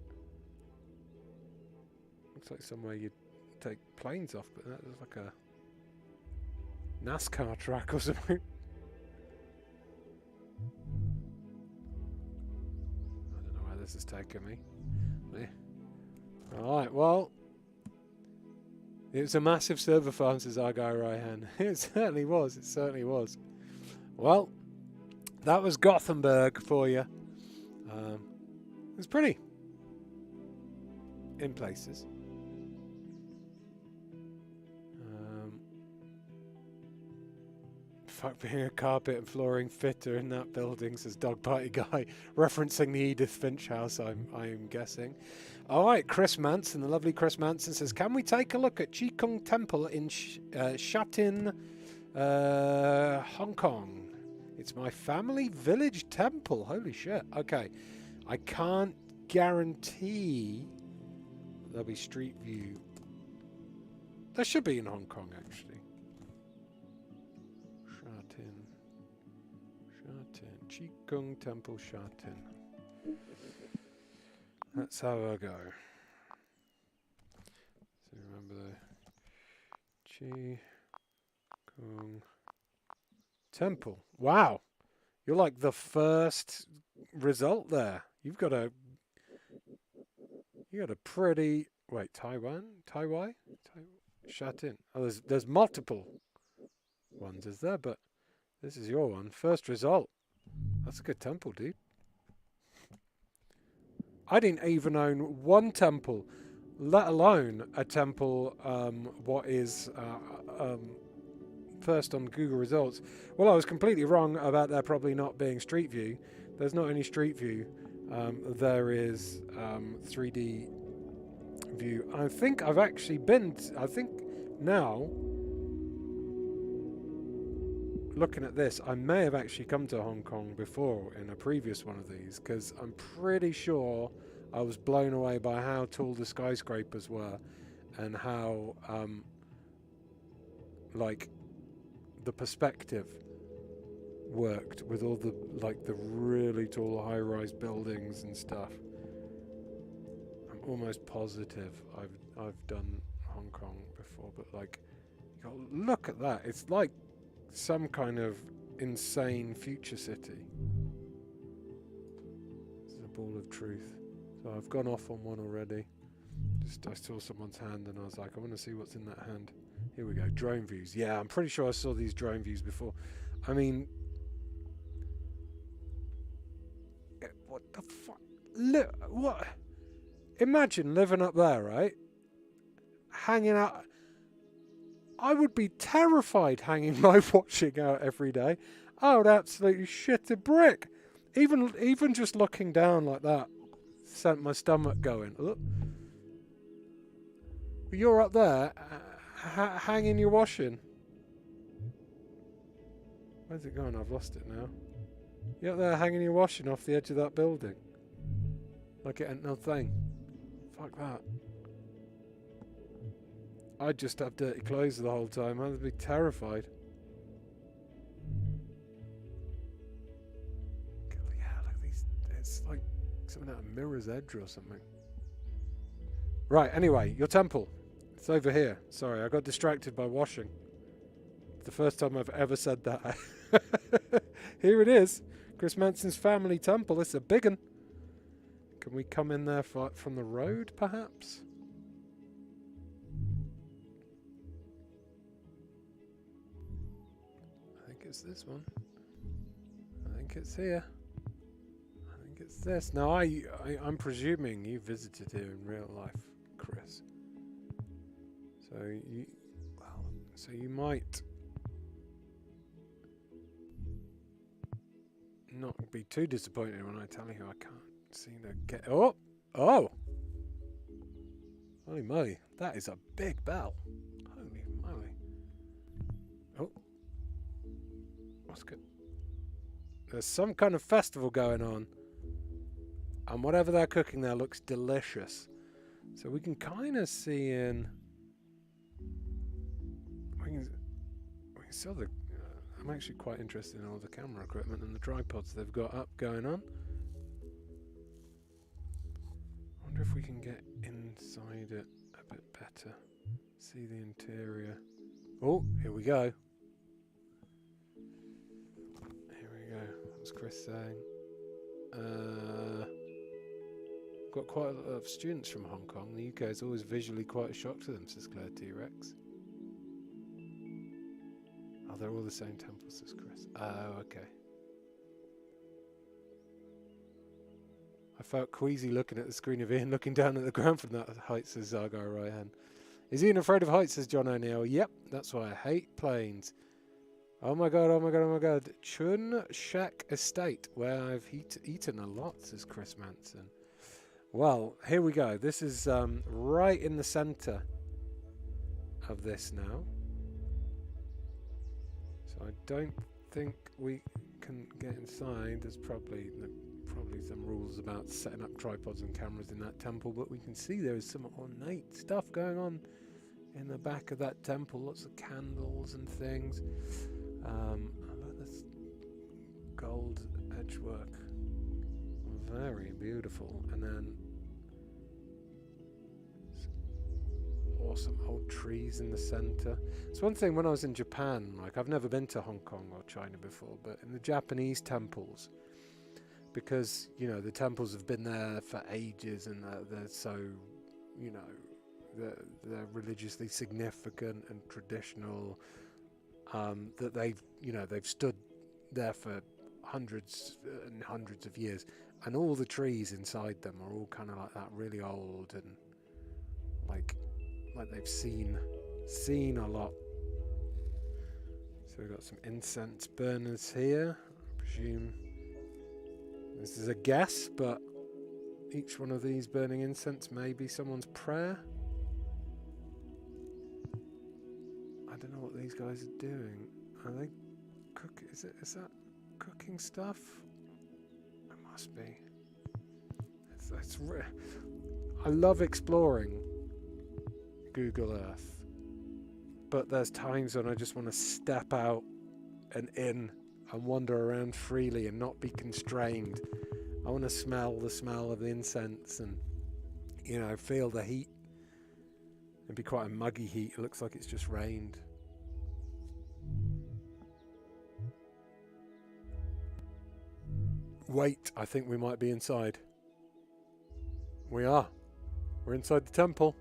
Looks like somewhere you'd take planes off, but that looks like a NASCAR track or something. I don't know where this is taking me. Alright, well, it was a massive server farm, says our guy Ryan. It certainly was, it certainly was. Well, that was Gothenburg for you. It was pretty. In places. Fuck being a carpet and flooring fitter in that building, says Dog Party Guy, referencing the Edith Finch house, I'm guessing. Alright, Chris Manson, the lovely Chris Manson says, can we take a look at Qigong Temple in Shatin, Hong Kong? It's my family village temple. Holy shit. Okay. I can't guarantee there'll be Street View. There should be in Hong Kong, actually. Shatin. Qigong Temple Shatin. That's how I go. So remember the Qigong Temple. Wow. You're like the first result there. You've got a pretty Taiwan? Shatin. Oh, there's multiple ones, is there? But this is your one. First result. That's a good temple, dude. I didn't even own one temple, let alone a temple what is first on Google results. Well, I was completely wrong about there probably not being Street View. There's not any Street View. There is 3D view. I think I've actually been... I think now, looking at this, I may have actually come to Hong Kong before in a previous one of these, because I'm pretty sure I was blown away by how tall the skyscrapers were and how, like, the perspective worked with all the the really tall high-rise buildings and stuff. I'm almost positive I've done Hong Kong before, but like, you gotta look at that. It's like some kind of insane future city. This is a ball of truth. So I've gone off on one already. I saw someone's hand and I was like, I want to see what's in that hand. Here we go, drone views. Yeah, I'm pretty sure I saw these drone views before. I mean, what the fuck? Look, what? Imagine living up there, right? Hanging out. I would be terrified hanging my watching out every day. I would absolutely shit a brick. Even just looking down like that sent my stomach going. Look. You're up there, hanging your washing. Where's it gone? I've lost it now. You're up there hanging your washing off the edge of that building. Like it ain't no thing. Fuck that. I'd just have dirty clothes the whole time. I'd be terrified. Yeah, look at these. It's like something out of Mirror's Edge or something. Right, anyway, your temple. It's over here. Sorry, I got distracted by washing. It's the first time I've ever said that. Here it is. Chris Manson's family temple. It's a big one. Can we come in there from the road, perhaps? I think it's this one. I think it's here. I think it's this. Now, I'm presuming you visited here in real life, Chris. So So you might not be too disappointed when I tell you I can't seem to get... Oh! Oh! Holy moly, that is a big bell. Holy moly. Oh. What's good? There's some kind of festival going on. And whatever they're cooking there looks delicious. So we can kind of see in... We can see all the... I'm actually quite interested in all the camera equipment and the tripods they've got up going on. I wonder if we can get inside it a bit better. See the interior. Oh, here we go. Here we go. What's Chris saying? Got quite a lot of students from Hong Kong. The UK is always visually quite a shock to them, says Claire T-Rex. Oh, they're all the same temple, says Chris. Oh, okay. I felt queasy looking at the screen of Ian looking down at the ground from that height, says Zargar Ryan. Is Ian afraid of heights, says John O'Neill. Yep, that's why I hate planes. Oh my god, oh my god, oh my god. Chun Shak Estate, where I've eaten a lot, says Chris Manson. Well, here we go. This is right in the centre of this now. So I don't think we can get inside. There's probably some rules about setting up tripods and cameras in that temple, but we can see there is some ornate stuff going on in the back of that temple. Lots of candles and things. I love this gold edgework. Very beautiful. And then awesome old trees in the center. It's one thing when I was in Japan, like I've never been to Hong Kong or China before, but in the Japanese temples, because, you know, the temples have been there for ages and they're so, you know, they're religiously significant and traditional, that they've stood there for hundreds and hundreds of years, and all the trees inside them are all kind of like that, really old and like they've seen a lot. So we've got some incense burners here. I presume this is a guess, but each one of these burning incense may be someone's prayer. I don't know what these guys are doing. Are they cooking? Is that cooking stuff? It must be. I love exploring Google Earth, but there's times when I just want to step out and in and wander around freely and not be constrained. I want to smell the smell of the incense and, you know, feel the heat. It'd be quite a muggy heat. It looks like it's just rained. Wait, I think we might be inside. We are. We're inside the temple.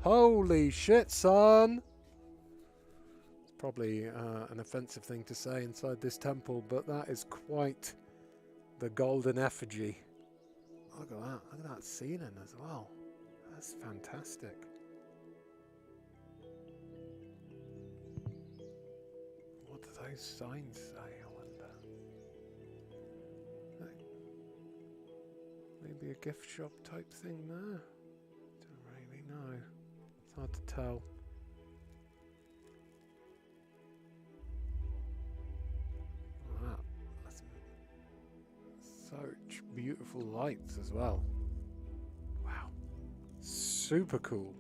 Holy shit, son! It's probably an offensive thing to say inside this temple, but that is quite the golden effigy. Look at that. Look at that ceiling as well. That's fantastic. What do those signs say, I wonder? Maybe a gift shop type thing there? Don't really know. It's hard to tell. Wow, that's such beautiful lights as well. Wow, super cool.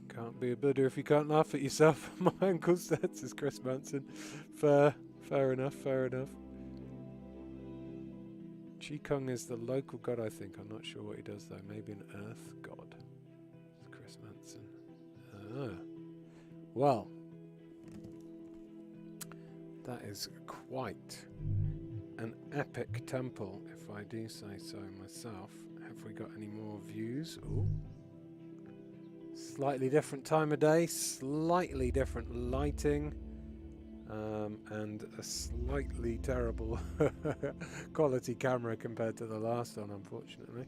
Can't be a Buddha if you can't laugh at yourself. My uncle said, says Chris Manson. Fair enough, fair enough. Qigong is the local god, I think. I'm not sure what he does though. Maybe an earth god. It's Chris Manson. Well, that is quite an epic temple, if I do say so myself. Have we got any more views? Ooh. Slightly different time of day, slightly different lighting. and a slightly terrible quality camera compared to the last one, unfortunately.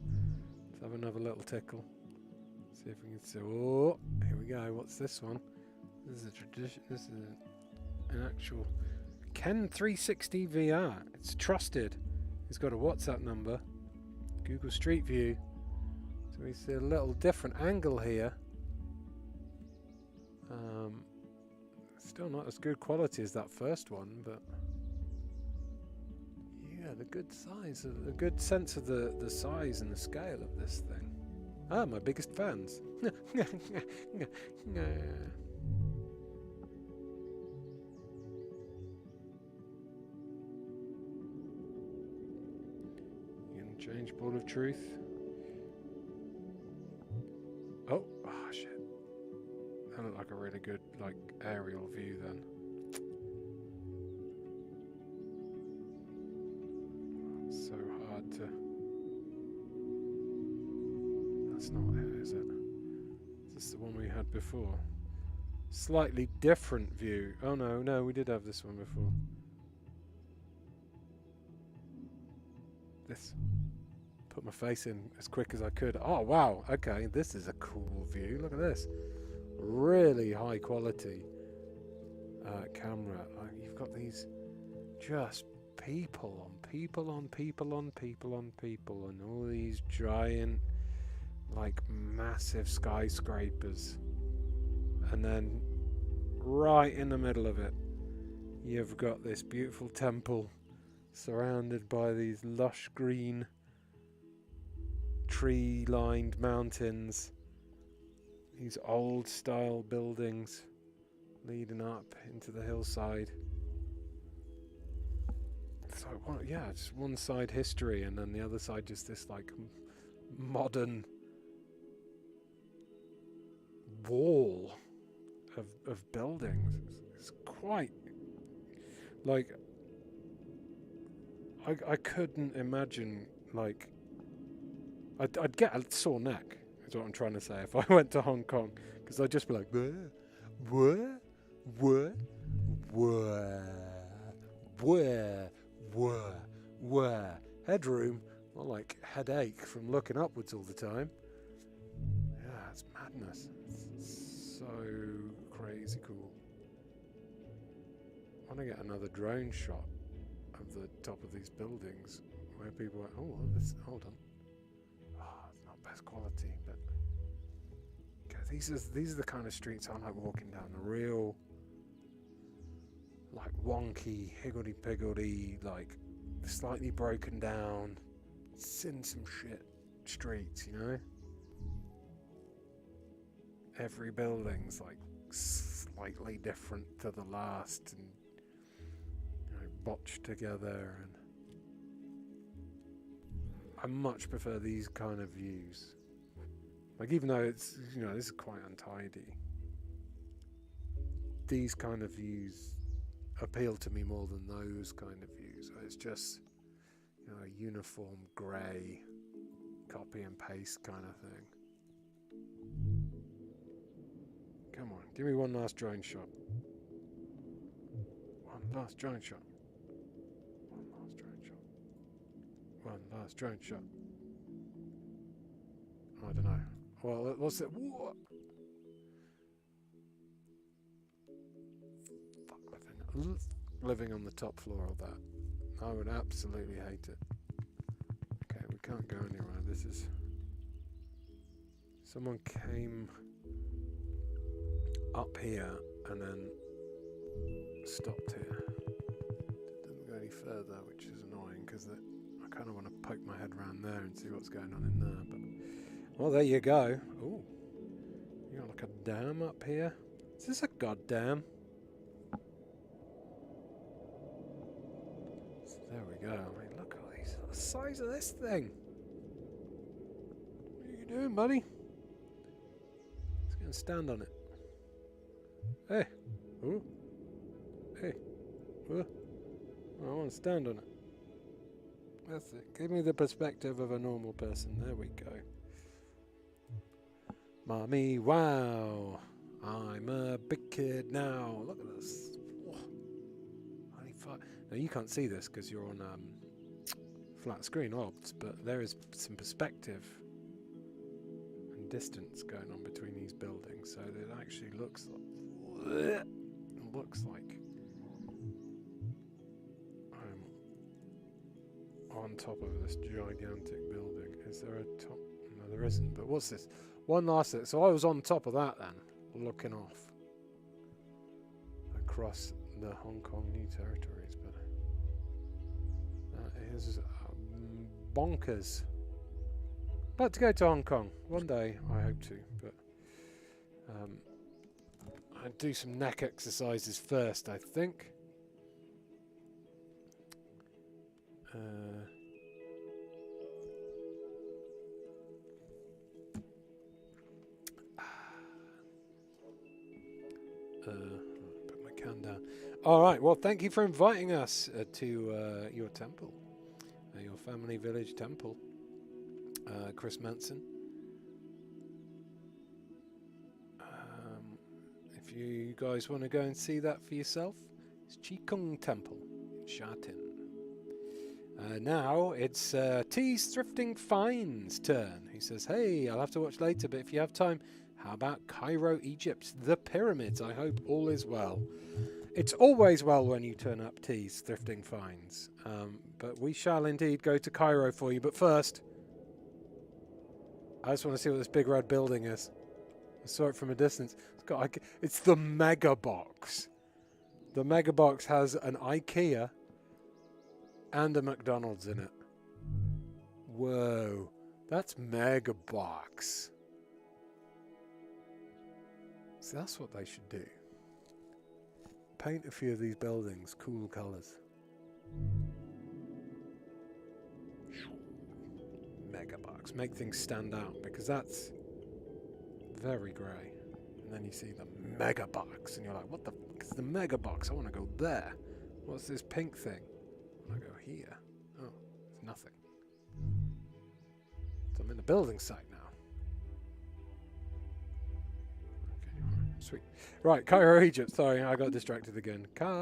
Let's have another little tickle. See if we can see. Oh, here we go. What's this one? This is a tradition. This is an actual Ken 360 VR. It's trusted. It's got a WhatsApp number, Google Street View. So we see a little different angle here. Still not as good quality as that first one, but yeah, the good size, a good sense of the size and the scale of this thing. Ah, my biggest fans. You can change Ball of Truth. Oh, shit. That looked like a really good, like, aerial view then. So hard to... That's not it, is it? Is this the one we had before? Slightly different view. Oh no, we did have this one before. This. Put my face in as quick as I could. Oh wow, okay, this is a cool view. Look at this. Really high quality camera. Like, you've got these just people on people on people on people on people, and all these giant, like, massive skyscrapers, and then right in the middle of it you've got this beautiful temple surrounded by these lush green tree lined mountains, these old style buildings leading up into the hillside. So yeah, just one side history and then the other side just this like modern wall of buildings. It's quite like I couldn't imagine, like I'd get a sore neck is what I'm trying to say if I went to Hong Kong, because I'd just be like where headroom, or like headache from looking upwards all the time. Yeah, it's madness. It's so crazy cool. I want to get another drone shot of the top of these buildings where people are, oh, this, hold on. Oh, it's not best quality, but okay, these are the kind of streets I like walking down. A real, like, wonky, higgledy-piggledy, like, slightly broken down, sin some shit streets, you know? Every building's, like, slightly different to the last, and, you know, botched together, and I much prefer these kind of views. Like, even though it's, you know, this is quite untidy, these kind of views appeal to me more than those kind of views. It's just, you know, a uniform grey copy and paste kind of thing. Come on, give me one last drone shot. One last drone shot. One last drone shot. One last drone shot. I don't know. Well, what's it? What? Living on the top floor of that. I would absolutely hate it. Okay, we can't go anywhere. This is... Someone came up here and then stopped here. Didn't go any further, which is annoying because I kind of want to poke my head around there and see what's going on in there. But well, there you go. Ooh, you got like a dam up here. Is this a goddamn? There we go. I mean, look at the size of this thing. What are you doing, buddy? Let's go and stand on it. Hey. Ooh. Hey. Ooh. I want to stand on it. That's it. Give me the perspective of a normal person. There we go. Mommy, wow. I'm a big kid now. Look at this. Now you can't see this because you're on flat screen obs, but there is some perspective and distance going on between these buildings, so that it actually looks like I'm on top of this gigantic building. Is there a top? No, there isn't. But what's this? One last thing. So I was on top of that then, looking off across the Hong Kong New Territories, but that is bonkers. About to go to Hong Kong one day, I hope to, but I'd do some neck exercises first, I think. Put my can down. All right. Well, thank you for inviting us to your temple, your family village temple, Chris Manson. If you guys want to go and see that for yourself, it's Chi Kung Temple in Sha Tin. Now it's T's Thrifting Finds' turn. He says, "Hey, I'll have to watch later, but if you have time, how about Cairo, Egypt, the pyramids? I hope all is well." It's always well when you turn up, T's Thrifting Finds. But we shall indeed go to Cairo for you. But first, I just want to see what this big red building is. I saw it from a distance. It's the Mega Box. The Mega Box has an IKEA and a McDonald's in it. Whoa, that's Mega Box. So that's what they should do. Paint a few of these buildings cool colours. Mega Box. Make things stand out, because that's very grey. And then you see the Mega Box and you're like, what the fuck is the Mega Box? I want to go there. What's this pink thing? I want to go here. Oh, it's nothing. So I'm in the building site now. Okay, sweet. Right, Cairo, Egypt. Sorry, I got distracted again. Cairo.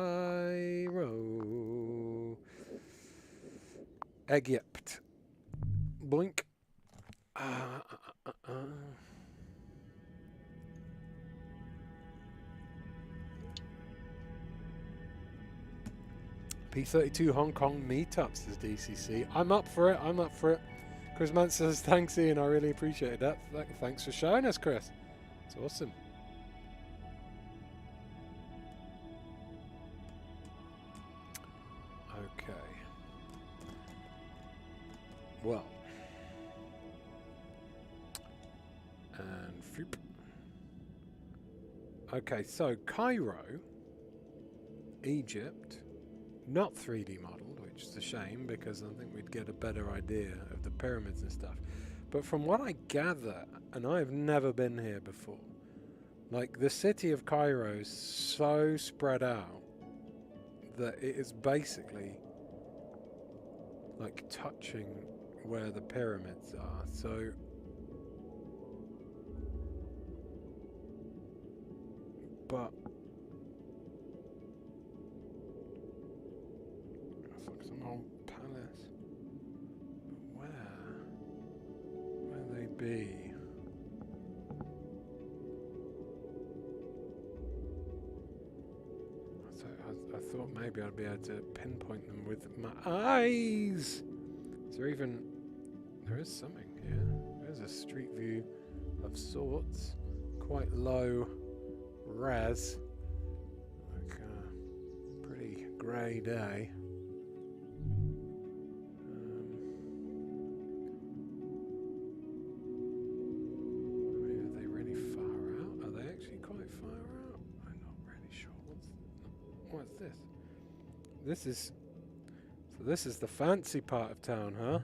Egypt. Blink. P32 Hong Kong meetups, says DCC. I'm up for it. I'm up for it. Chris Mant says, thanks, Ian. I really appreciate that. Thanks for showing us, Chris. It's awesome. Okay. Well. And phoop. Okay, so Cairo, Egypt. Not 3D modelled, which is a shame because I think we'd get a better idea of the pyramids and stuff. But from what I gather, and I've never been here before, like the city of Cairo is so spread out that it is basically like touching where the pyramids are. So but some old palace. But where they be? I thought maybe I'd be able to pinpoint them with my eyes. Is there even? There is something here. There's a street view of sorts, quite low res. Like a pretty grey day. This is the fancy part of town, huh?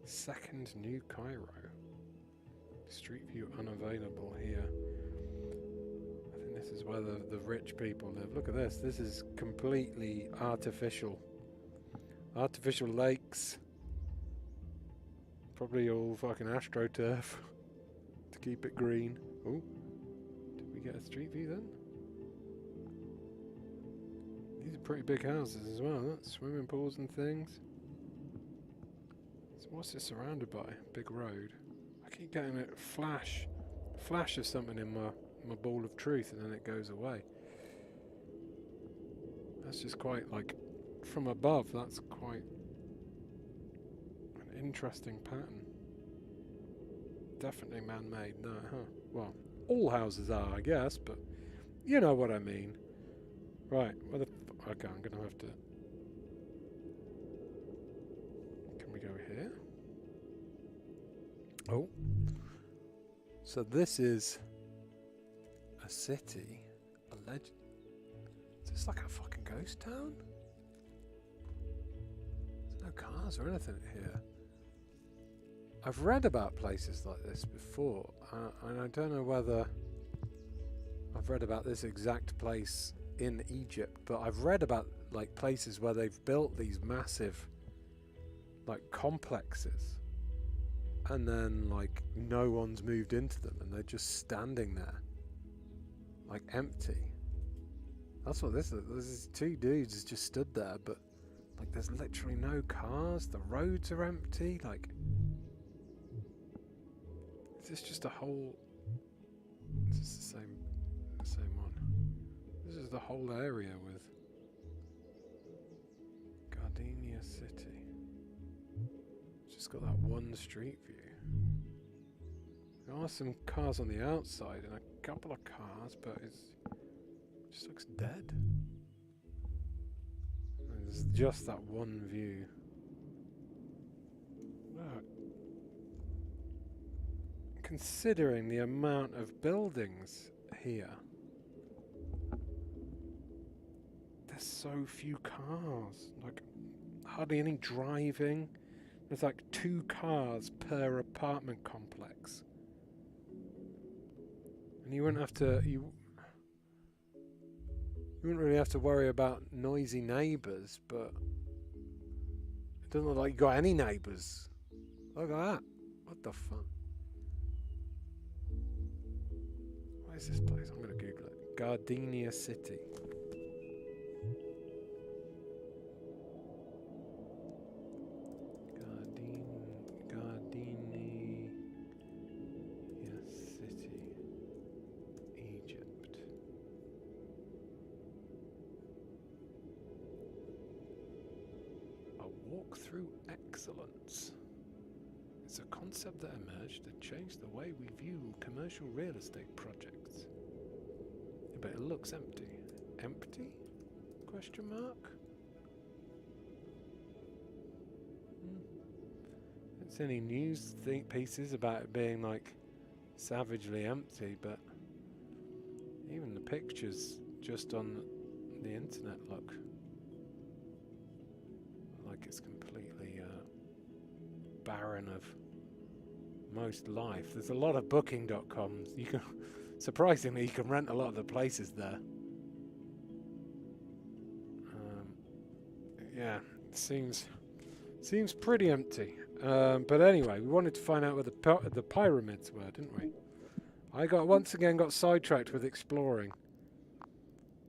Second New Cairo. Street view unavailable here. I think this is where the rich people live. Look at this. This is completely artificial. Artificial lakes. Probably all fucking AstroTurf to keep it green. Oh, did we get a street view then? These are pretty big houses as well. That's swimming pools and things. So what's it surrounded by? Big road. I keep getting a flash of something in my ball of truth, and then it goes away. That's just quite, like, from above, that's quite an interesting pattern. Definitely man-made, no, huh? Well, all houses are, I guess, but you know what I mean. Right, okay, I'm gonna have to... Can we go here? Oh. So this is a city, a legend. Is this like a fucking ghost town? There's no cars or anything here. I've read about places like this before, and I don't know whether I've read about this exact place in Egypt, but I've read about like places where they've built these massive like complexes, and then like no one's moved into them, and they're just standing there, like empty. That's what this is. There's two dudes just stood there, but like there's literally no cars. The roads are empty. Like, is this just a whole? Is this the same one? This is the whole area with Gardenia City. It's just got that one street view. There are some cars on the outside and a couple of cars, but it just looks dead. And there's just that one view. Look. Considering the amount of buildings here, there's so few cars. Like, hardly any driving. There's like 2 cars per apartment complex. And you wouldn't have to... You wouldn't really have to worry about noisy neighbours, but it doesn't look like you got any neighbours. Look at that. What the fuck? What is this place? I'm going to Google it. Gardenia City. Gardenia City, Egypt. A walk through excellence. It's a concept that emerged that changed the way we view commercial real estate projects. But it looks empty. Empty? Question mark? Don't see any news pieces about it being like savagely empty, but even the pictures just on the internet look like it's completely barren of most life. There's a lot of booking.coms. You can, surprisingly, you can rent a lot of the places there. Yeah, it seems pretty empty. But anyway, we wanted to find out where the pyramids were, didn't we? I once again got sidetracked with exploring.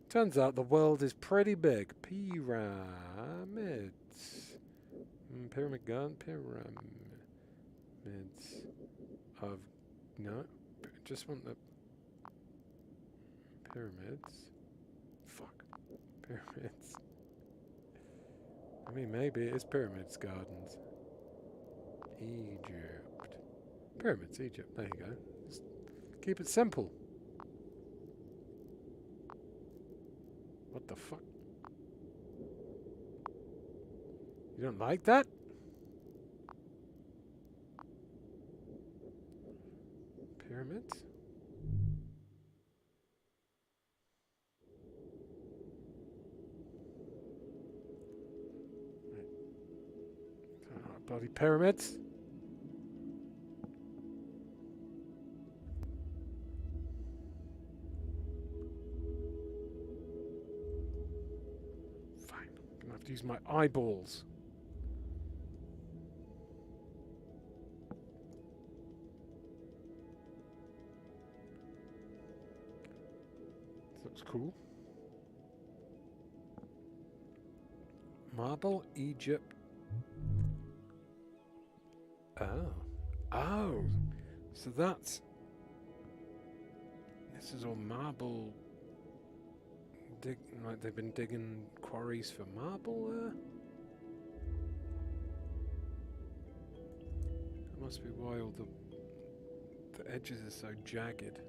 Turns out the world is pretty big. Pyramids. Pyramid gun. Pyramids. Of... No. Just want the... Pyramids. Fuck. Pyramids. I mean, maybe it is Pyramids Gardens. Egypt. Pyramids, Egypt. There you go. Just keep it simple. What the fuck? You don't like that? Pyramids? Bloody pyramids. Fine. I'm gonna have to use my eyeballs. This looks cool. Marble, Egypt. Oh. Oh! So that's... This is all marble... like they've been digging quarries for marble there? That must be why all the edges are so jagged.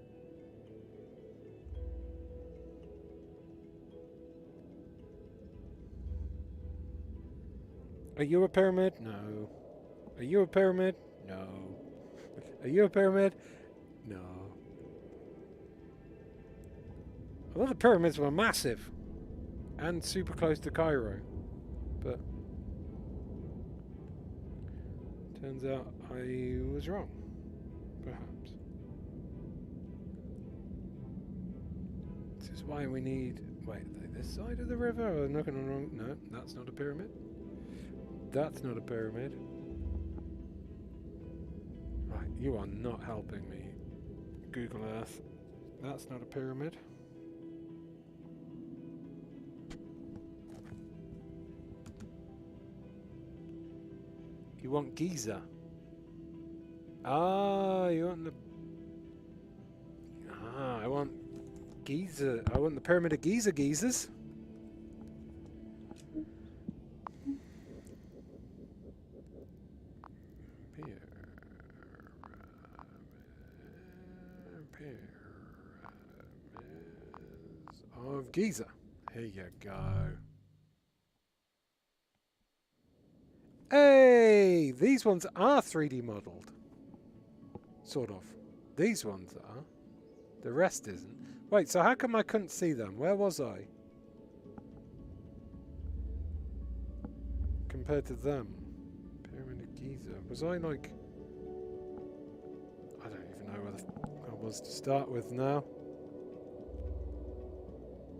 Are you a pyramid? No. Are you a pyramid? No. Are you a pyramid? No. I thought the pyramids were massive and super close to Cairo, but turns out I was wrong, perhaps. This is why we need... Wait, are they this side of the river? Or am I looking wrong? No, that's not a pyramid. That's not a pyramid. Right, you are not helping me, Google Earth. That's not a pyramid. You want Giza? Ah, you want the... Ah, I want Giza. I want the Pyramid of Giza, Gizas. Of Giza. Here you go. Hey! These ones are 3D modelled. Sort of. These ones are. The rest isn't. Wait, so how come I couldn't see them? Where was I? Compared to them. Pyramid of Giza. Was I like... I don't even know where I was to start with now.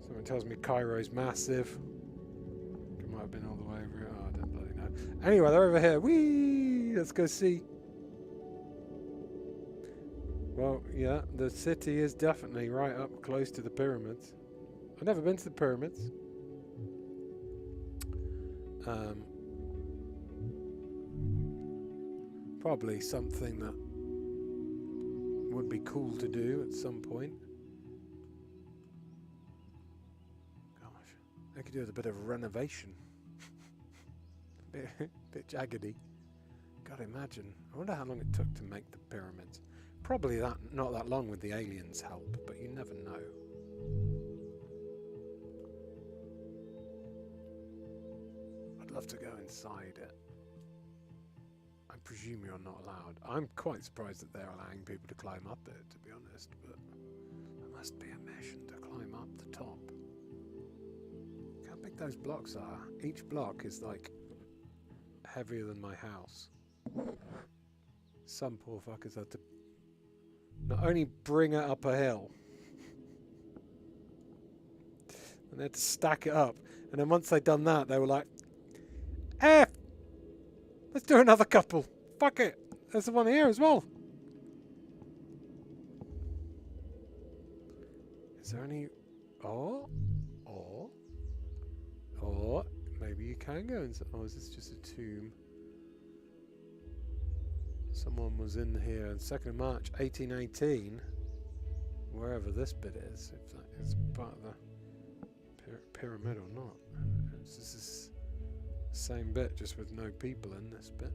Someone tells me Cairo's massive. It might have been all the way over it. Oh, I don't bloody know. Anyway, they're over here. Whee! Let's go see. Well, yeah, the city is definitely right up close to the pyramids. I've never been to the pyramids. Probably something that would be cool to do at some point. I could do with a bit of renovation. bit jaggedy. God, imagine. I wonder how long it took to make the pyramids. Probably not that long with the aliens' help, but you never know. I'd love to go inside it. I presume you're not allowed. I'm quite surprised that they're allowing people to climb up it, to be honest, but there must be a mission to climb up the top. How big those blocks are. Each block is like heavier than my house. Some poor fuckers had to not only bring it up a hill, and they had to stack it up, and then once they'd done that they were like, let's do another couple. Fuck it. There's the one here as well. Is there any... Or maybe you can go inside. Oh, is this just a tomb? Someone was in here on 2nd of March 1818, wherever this bit is, if that is part of the pyramid or not. This is the same bit, just with no people in this bit.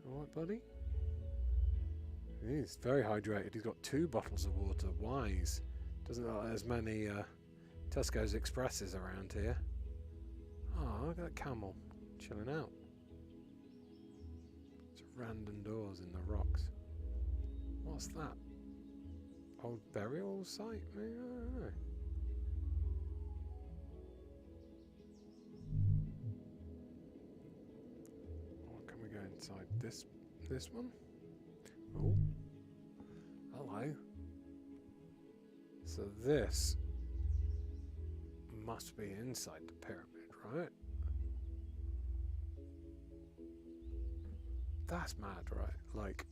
Alright, buddy? He's very hydrated. He's got 2 bottles of water. Wise. Doesn't look like there's many Tesco's Expresses around here. Oh, look at that camel. Chilling out. It's random doors in the rocks. What's that? Old burial site? Maybe? I don't know. Or can we go inside this one? Oh. Hello. So this must be inside the pyramid, right? That's mad, right? Like,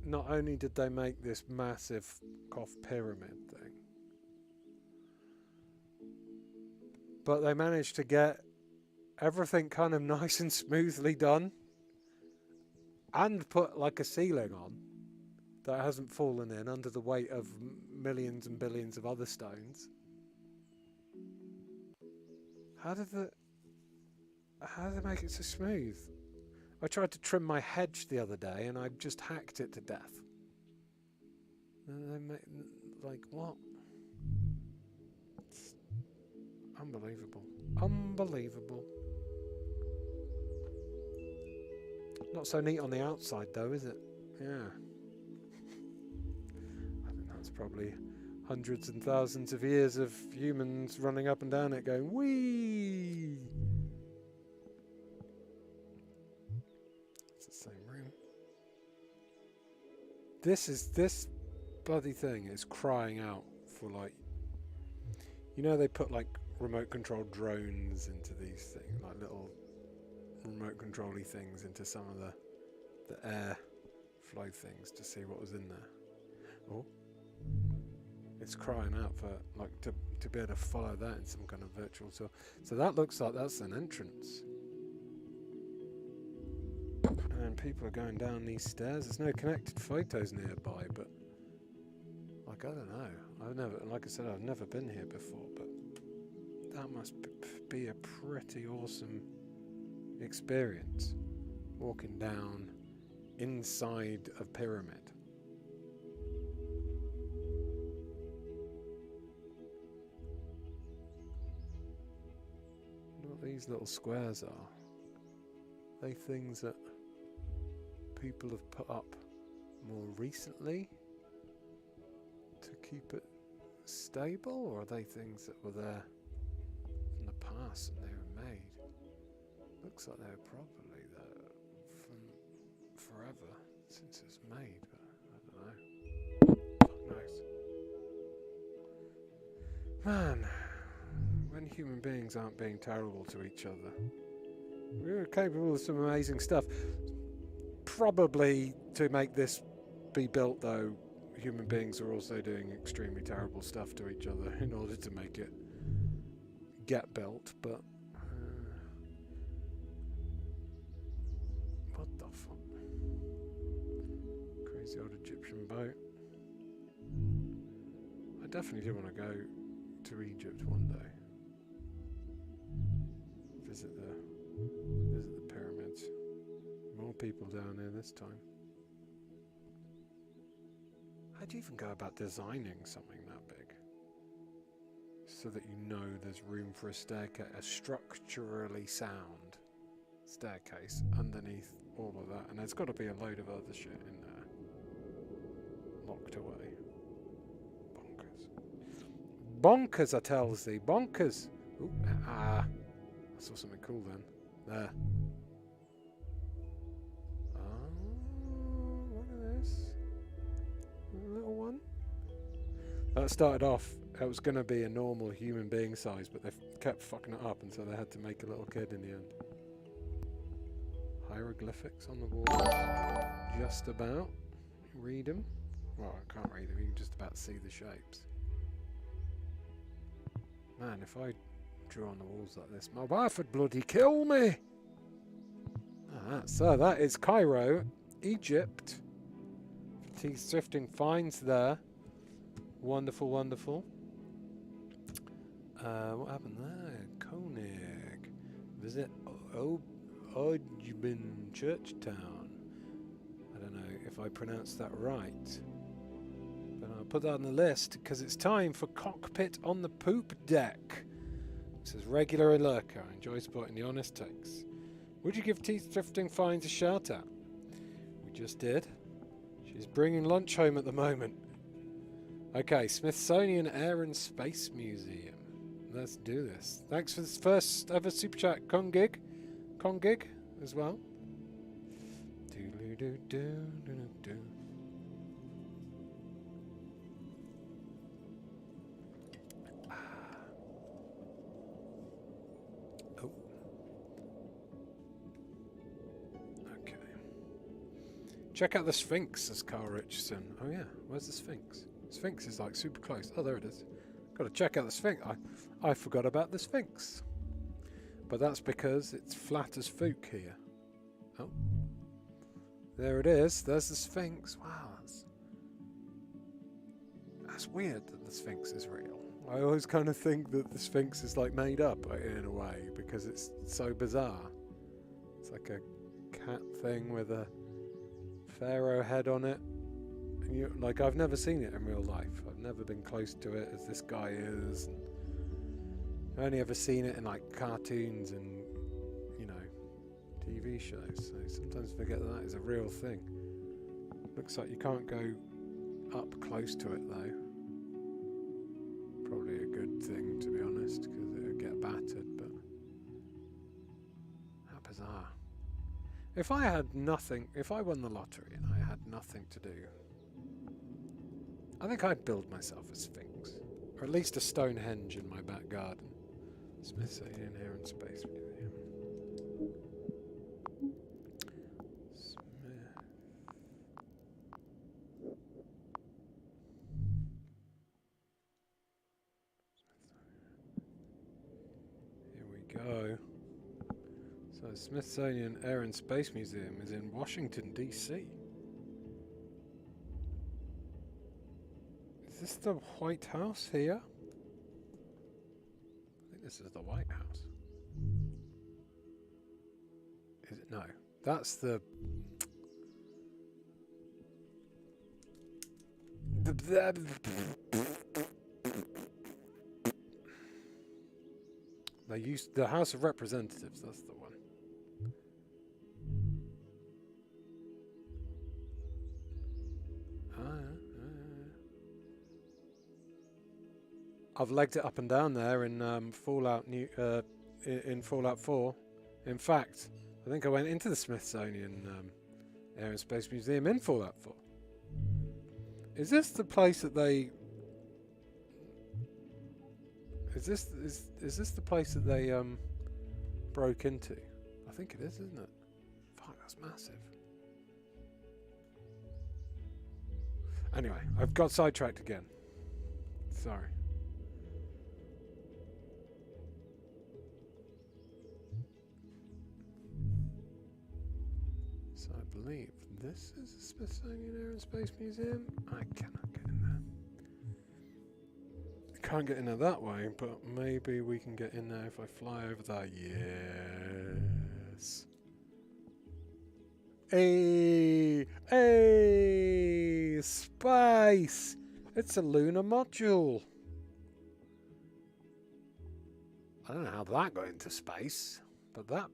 not only did they make this massive cough pyramid thing, but they managed to get everything kind of nice and smoothly done and put like a ceiling on that hasn't fallen in under the weight of millions and billions of other stones. How did they make it so smooth? I tried to trim my hedge the other day and I just hacked it to death. And they like, what? It's unbelievable. Unbelievable. Not so neat on the outside though, is it? Yeah. I think that's probably hundreds and thousands of years of humans running up and down it going, whee! It's the same room. This bloody thing is crying out for, like, you know, they put like remote controlled drones into these things, like little remote control-y things into some of the air flow things to see what was in there. Oh, it's crying out for, like, to be able to follow that in some kind of virtual tour. So that looks like that's an entrance. And people are going down these stairs. There's no connected photos nearby, but like, I don't know. Like I said, I've never been here before, but that must be a pretty awesome experience, walking down inside a pyramid. What these little squares are, they things that people have put up more recently to keep it stable, or are they things that were there from the past and they were made? Looks like they were probably there from forever since it's made, but I don't know. Fuck knows. Man, when human beings aren't being terrible to each other, we're capable of some amazing stuff. Probably to make this be built, though, human beings are also doing extremely terrible stuff to each other in order to make it get built, but what the fuck? Crazy old Egyptian boat. I definitely do want to go to Egypt one day. Visit the pyramids. More people down there this time. How do you even go about designing something that big so that you know there's room for a staircase, a structurally sound staircase underneath all of that? And there's got to be a load of other shit in there locked away. Bonkers. Bonkers, I tells thee. Bonkers. Ooh, I saw something cool then. There. Oh, look at this. A little one. That started off, it was going to be a normal human being size, but they kept fucking it up, and so they had to make a little kid in the end. Hieroglyphics on the wall. Just about. Read them. Well, I can't read them, you can just about see the shapes. Man, if I drew on the walls like this, my wife would bloody kill me! So that is Cairo, Egypt. Teeth thrifting finds there. Wonderful, wonderful. What happened there? Koenig. Visit Ojbin Church Town. I don't know if I pronounced that right, but I'll put that on the list because it's time for Cockpit on the Poop Deck. It says regular lurker. Enjoy spotting the honest takes. Would you give Teeth Thrifting Finds a shout out? We just did. She's bringing lunch home at the moment. Okay, Smithsonian Air and Space Museum. Let's do this. Thanks for this first ever super chat, Kongig as well. Oh. Check out the Sphinx, says Carl Richardson. Oh yeah, where's the Sphinx? Sphinx is like super close. Oh, there it is. Got to check out the Sphinx. I forgot about the Sphinx. But that's because it's flat as Fook here. Oh. There it is. There's the Sphinx. Wow, that's weird that the Sphinx is real. I always kind of think that the Sphinx is like made up in a way because it's so bizarre. It's like a cat thing with a pharaoh head on it. And like, I've never seen it in real life. I've never been close to it as this guy is. And I've only ever seen it in like cartoons and, you know, TV shows. So sometimes I forget that is a real thing. Looks like you can't go up close to it though. Probably a good thing, to be honest, because it would get battered, but how bizarre. If I had nothing, if I won the lottery and I had nothing to do, I think I'd build myself a Sphinx. Or at least a Stonehenge in my back garden. Smithsonian Air and Space Museum. Here we go. So Smithsonian Air and Space Museum is in Washington, D.C. Is this the White House here? I think this is the White House. Is it? No. That's the... They used the House of Representatives, that's the one. I've legged it up and down there in Fallout in Fallout 4. In fact, I think I went into the Smithsonian Air and Space Museum in Fallout 4. Is this the place that they? Is this the place that they broke into? I think it is, isn't it? Fuck, that's massive. Anyway, I've got sidetracked again. Sorry. So I believe this is the Smithsonian Air and Space Museum. I cannot get in there. I can't get in there that way, but maybe we can get in there if I fly over there. Yes. Hey, hey, space! It's a lunar module. I don't know how that got into space, but that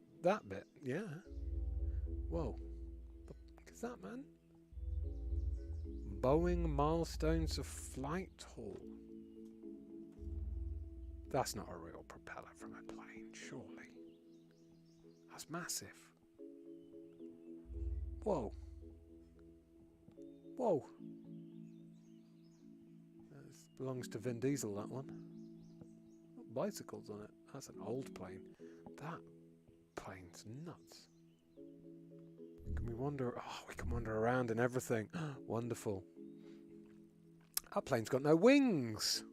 bit, yeah. Whoa. What the fuck is that, man? Boeing Milestones of Flight Hall. That's not a real propeller from a plane, surely. That's massive. Whoa. Whoa. This belongs to Vin Diesel, that one. Bicycles on it. That's an old plane. That plane's nuts. Can we wander? Oh, we can wander around and everything. Wonderful. Our plane's got no wings.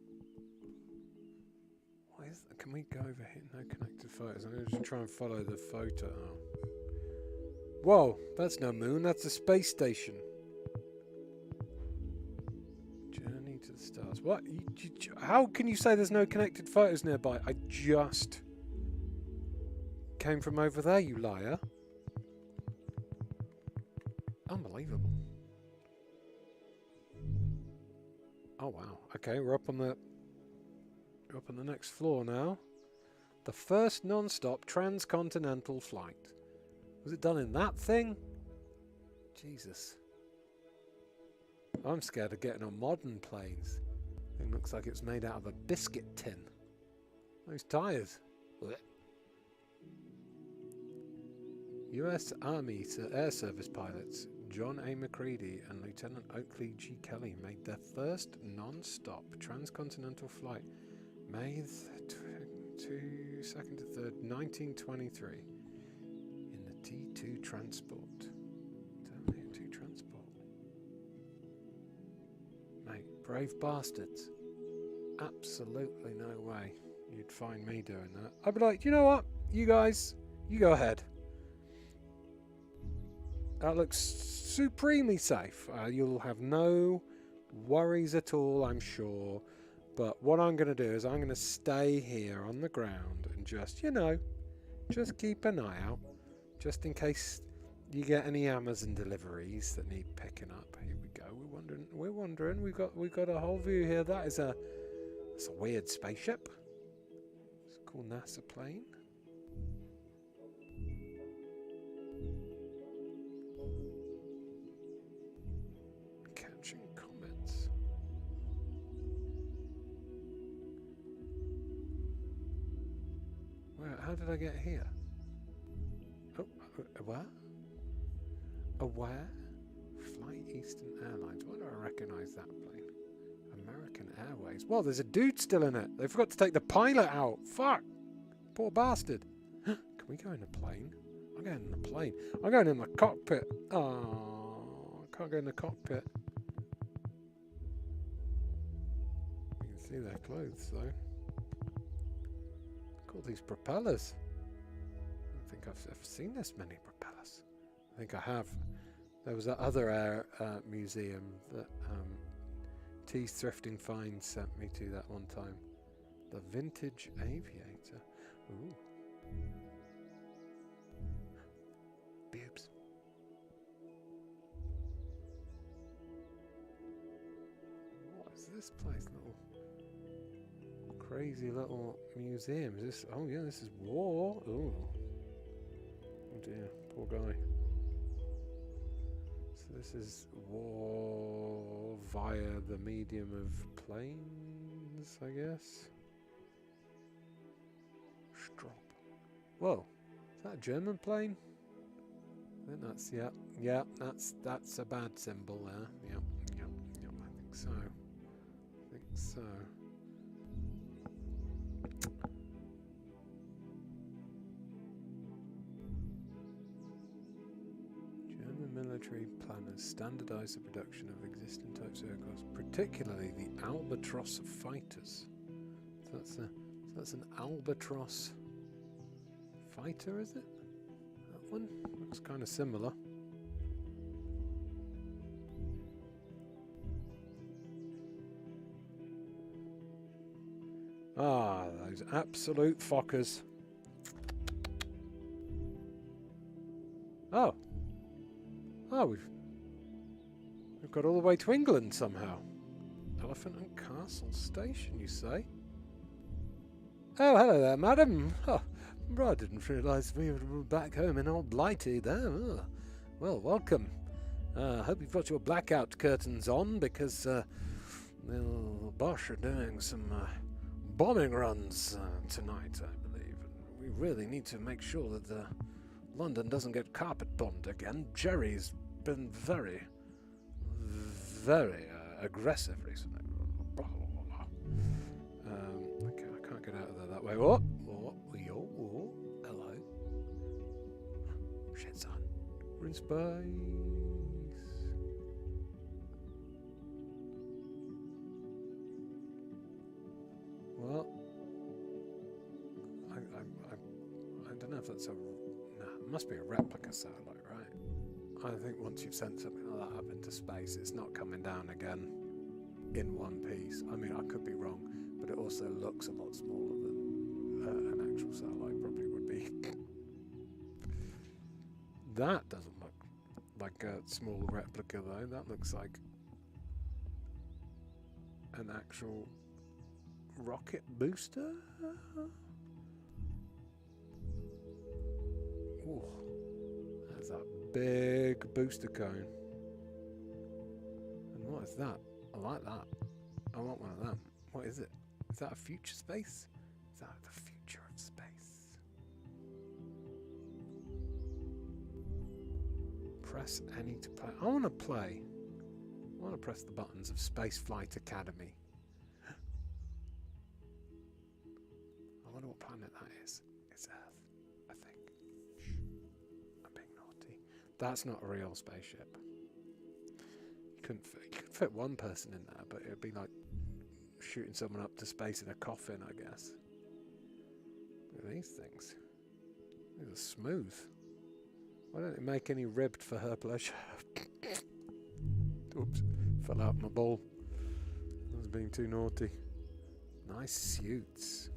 What is that? Can we go over here? No connected photos. I'm going to just try and follow the photo. Oh. Whoa, that's no moon. That's a space station. Journey to the stars. What? How can you say there's no connected photos nearby? I just came from over there, you liar. Unbelievable. Oh wow. Okay, we're up on the next floor now. The first non-stop transcontinental flight. Was it done in that thing? Jesus. I'm scared of getting on modern planes. It looks like it's made out of a biscuit tin. Those tyres. US Army Air Service pilots John A. McCready and Lieutenant Oakley G. Kelly made their first non-stop transcontinental flight May 2nd to 3rd, 1923 in the T-2 transport. Terminator 2 transport. Brave bastards. Absolutely no way you'd find me doing that. I'd be like, you know what? You guys, you go ahead. That looks supremely safe. You'll have no worries at all, I'm sure. But what I'm going to do is I'm going to stay here on the ground and just, you know, just keep an eye out. Just in case you get any Amazon deliveries that need picking up. Here we go. We're wondering. We've got a whole view here. That's a weird spaceship. It's a cool NASA plane. Catching comets. How did I get here? Oh, where? Where? Fly Eastern Airlines. Why do I recognise that plane? American Airways. Well, there's a dude still in it. They forgot to take the pilot out. Fuck! Poor bastard. Can we go in a plane? I'm going in a plane. I'm going in the cockpit. Oh, I can't go in the cockpit. You can see their clothes, though. Look at all these propellers. I don't think I've ever seen this many propellers. I think I have. There was that other air museum that T's Thrifting Finds sent me to that one time. The Vintage Aviator. Ooh. Boobs. What is this place? Little crazy little museum. Is this? Oh yeah, this is war. Ooh. Oh dear, poor guy. So this is war via the medium of planes, I guess. Strop. Whoa, is that a German plane? I think that's, yeah, that's a bad symbol there. Yep, I think so. German military planners standardised the production of existing types of aircraft, particularly the Albatros fighters. So that's an Albatros fighter, is it? That one looks kind of similar. Ah, those absolute fuckers. Oh, we've got all the way to England somehow. Elephant and Castle Station, you say? Oh, hello there, madam. Oh, I didn't realise we were back home in old Blighty there. Oh, well, welcome. Hope you've got your blackout curtains on, because the Bosch are doing some bombing runs tonight, I believe. And we really need to make sure that London doesn't get carpet bombed again. Jerry's been very, very aggressive recently. Okay, I can't get out of there that way. Oh, hello. Shit's on. We're in space. Well, I don't know if that's it must be a replica satellite, right? I think once you've sent something like that up into space, it's not coming down again in one piece. I mean, I could be wrong, but it also looks a lot smaller than an actual satellite probably would be. That doesn't look like a small replica, though. That looks like an actual rocket booster? Ooh, that's a big booster cone. And what is that? I like that. I want one of them. What is it? Is that a future space? Is that the future of space? Press any to play. I want to play. I want to press the buttons of Spaceflight Academy. I wonder what planet that is. It's Earth, I think. Shh. I'm being naughty. That's not a real spaceship. You You could fit one person in there, but it'd be like shooting someone up to space in a coffin, I guess. Look at these things. These are smooth. Why don't they make any ribbed for her pleasure? Oops, fell out my bowl. I was being too naughty. Nice suits.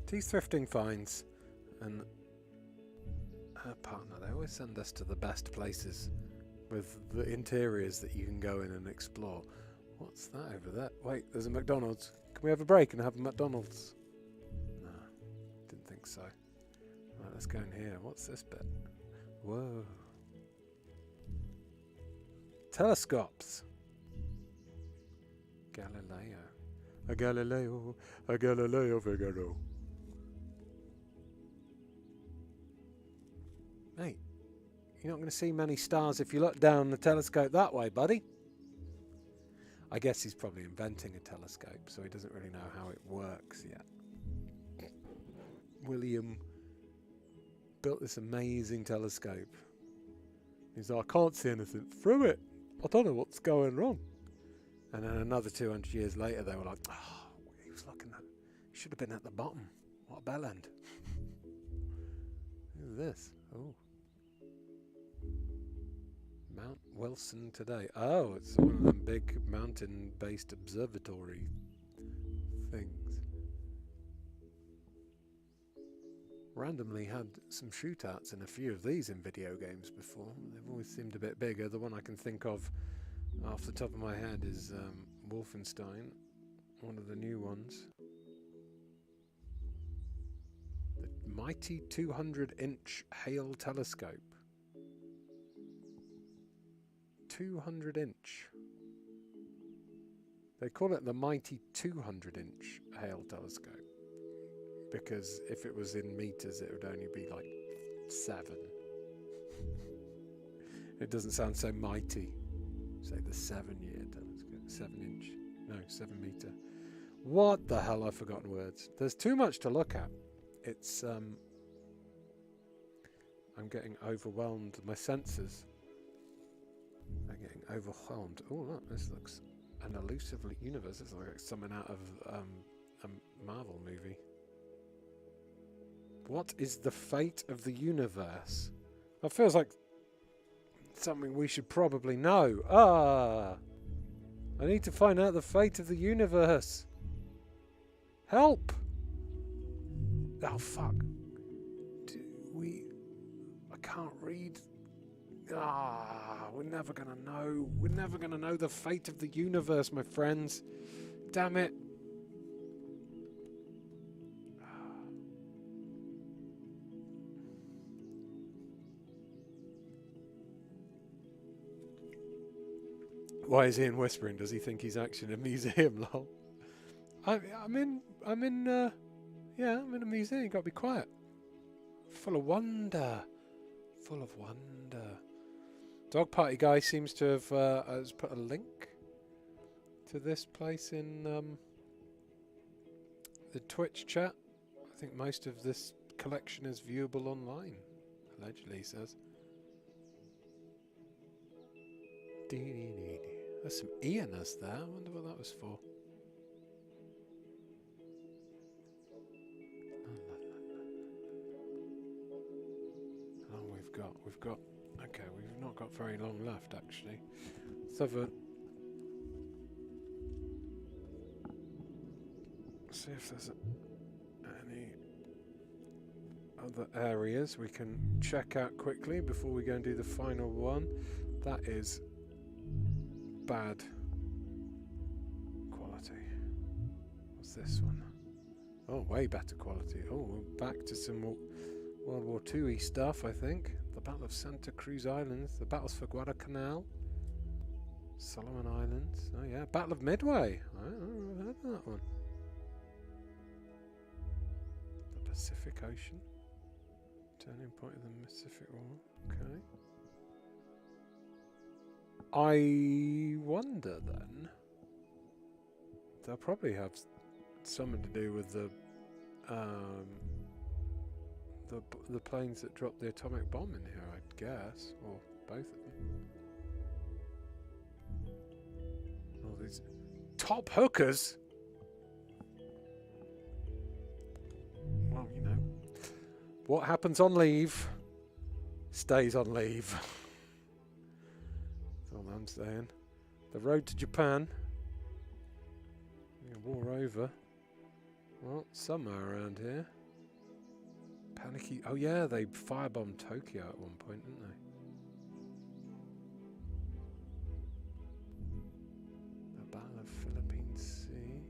These thrifting finds and her partner, they always send us to the best places with the interiors that you can go in and explore. What's that over there? Wait, there's a McDonald's. Can we have a break and have a McDonald's? No, didn't think so. Right, let's go in here. What's this bit? Whoa. Telescopes. Galileo. A Galileo Figaro. Mate, you're not going to see many stars if you look down the telescope that way, buddy. I guess he's probably inventing a telescope, so he doesn't really know how it works yet. William built this amazing telescope. He's like, I can't see anything through it. I don't know what's going wrong. And then another 200 years later, they were like, oh, he was looking at, he should have been at the bottom. What a bell end. Who's this? Oh. Mount Wilson today. Oh, it's one of them big mountain-based observatory things. Randomly had some shootouts in a few of these in video games before. They've always seemed a bit bigger. The one I can think of off the top of my head is Wolfenstein, one of the new ones. The mighty 200-inch Hale telescope. 200-inch. They call it the mighty 200-inch Hale telescope because if it was in meters, it would only be like 7. It doesn't sound so mighty. Say the 7-year telescope, 7-inch, no, 7-meter. What the hell? I've forgotten words. There's too much to look at. It's I'm getting overwhelmed. My senses are getting overwhelmed. Oh look, this looks an elusive universe. It's like something out of a Marvel movie. What is the fate of the universe? That feels like something we should probably know. I need to find out the fate of the universe. Help! Oh fuck. I can't read. We're never gonna know. We're never gonna know the fate of the universe, my friends. Damn it. Why is Ian whispering? Does he think he's actually in a museum? Lol. I'm in a museum. You gotta be quiet. Full of wonder. Full of wonder. Dog Party Guy seems to have has put a link to this place in the Twitch chat. I think most of this collection is viewable online. Allegedly, he says. There's some Ianers there. I wonder what that was for. Oh, we've got. Okay, we've not got very long left, actually. Let's have a. See if there's any other areas we can check out quickly before we go and do the final one. That is bad quality. What's this one? Oh, way better quality. Oh, we're back to some more World War II-y stuff, I think. The Battle of Santa Cruz Islands, the battles for Guadalcanal, Solomon Islands. Oh yeah, Battle of Midway. I've heard of that one. The Pacific Ocean, turning point of the Pacific War. Okay. I wonder then. They'll probably have something to do with the the planes that dropped the atomic bomb in here, I'd guess, or both of them. All these top hookers. Well, you know, what happens on leave stays on leave. That's all I'm saying. The road to Japan. War over. Well, somewhere around here. Panicky. Oh yeah, they firebombed Tokyo at one point, didn't they? The Battle of Philippine Sea.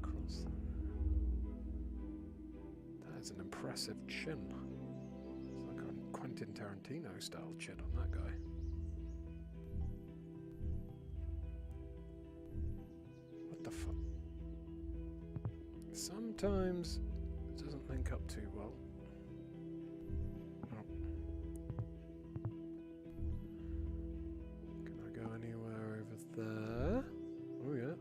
Across there. That is an impressive chin. It's like a Quentin Tarantino style chin on that guy. What the fuck? Sometimes it doesn't link up too well. Oh. Can I go anywhere over there? Oh yeah.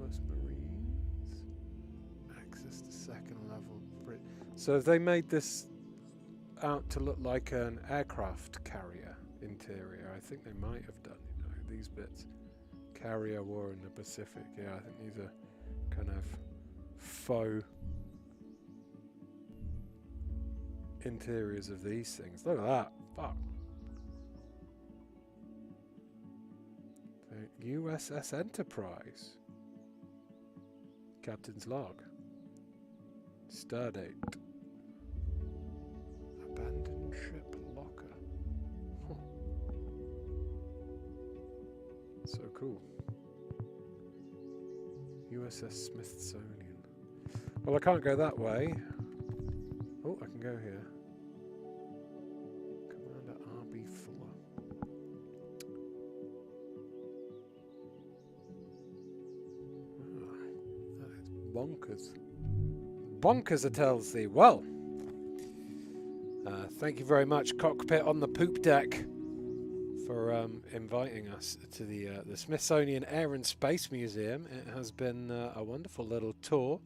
US Marines. Access to second level bridge. So they made this out to look like an aircraft carrier interior. I think they might have done, you know, these bits. Carrier war in the Pacific. Yeah, I think these are kind of faux interiors of these things. Look at that. Fuck. The USS Enterprise. Captain's log. Stardate. Abandoned ship locker. Huh. So cool. USS Smithsonian. Well, I can't go that way. Oh, I can go here. Commander R.B. Fuller. Ah, that is bonkers. Bonkers, it tells thee. Well, thank you very much, Cockpit on the Poop Deck, for inviting us to the Smithsonian Air and Space Museum. It has been a wonderful little tour.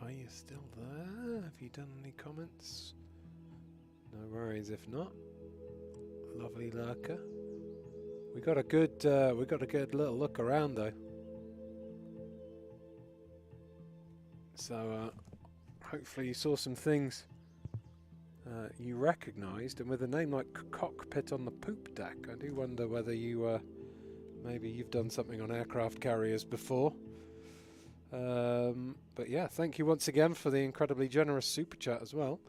Are you still there? Have you done any comments? No worries if not. Lovely lurker. We got a good little look around though. So hopefully you saw some things you recognised, and with a name like Cockpit on the Poop Deck, I do wonder whether you maybe you've done something on aircraft carriers before. But yeah, thank you once again for the incredibly generous super chat as well.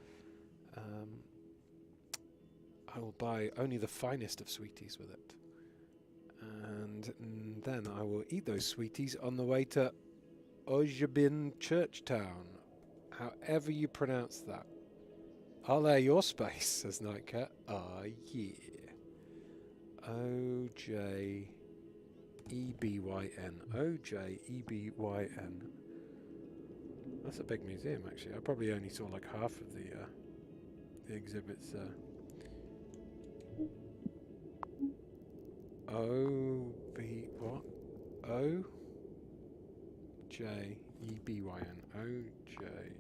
I will buy only the finest of sweeties with it, and then I will eat those sweeties on the way to Ojibin Churchtown, however you pronounce that. I'll air your space, says Nightcat. Ah, yeah. O-J-E-B-Y-N. O-J-E-B-Y-N. That's a big museum, actually. I probably only saw like half of the exhibits. O-B... what? O-J-E-B-Y-N. O-J-E-B-Y-N.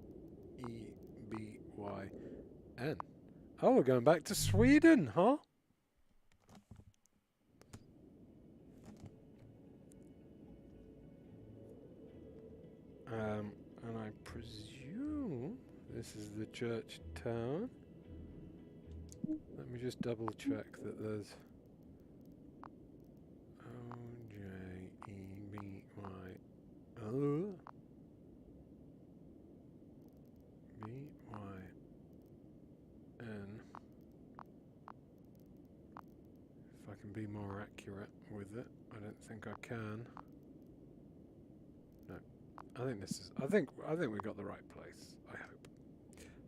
Oh, we're going back to Sweden, huh? And I presume this is the church town. Let me just double check that there's O-J-E-B-Y-B-Y-N. If I can be more accurate with it. I don't think I can. No. I think this is I think we got the right place. I hope.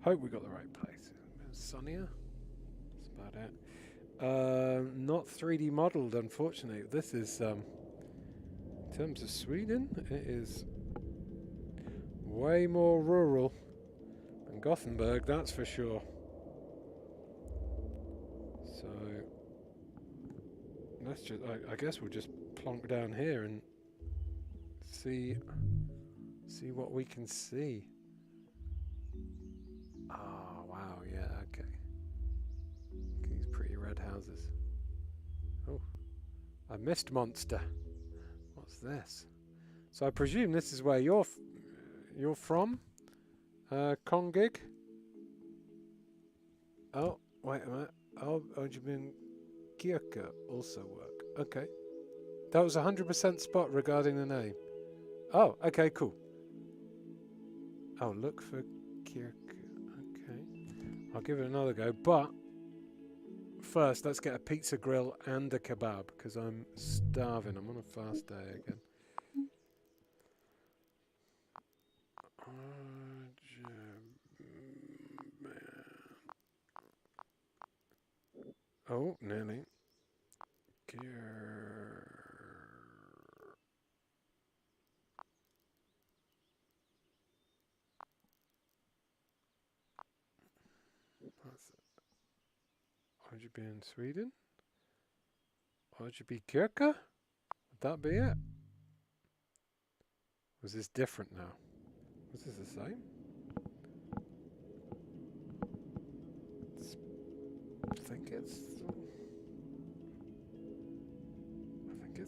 Hope we got the right place. Sunnier? That's about it. Not 3D modelled, unfortunately. This is in terms of Sweden, it is way more rural than Gothenburg, that's for sure. So let's just. I guess we'll just plonk down here and see what we can see. Oh wow, yeah, okay. These pretty red houses. Oh, a mist monster. What's this? So I presume this is where you're from, Kongig. Oh, wait a minute. Oh, Ojibin Kirka also work. Okay. That was 100% spot regarding the name. Oh, okay, cool. Oh, look for Kirka. Okay. I'll give it another go, but first let's get a pizza grill and a kebab because I'm starving. I'm on a fast day again. Oh, nearly. Would you be in Sweden? Would you be Kirka? Would that be it? Was this different now? Was this the same? I think it's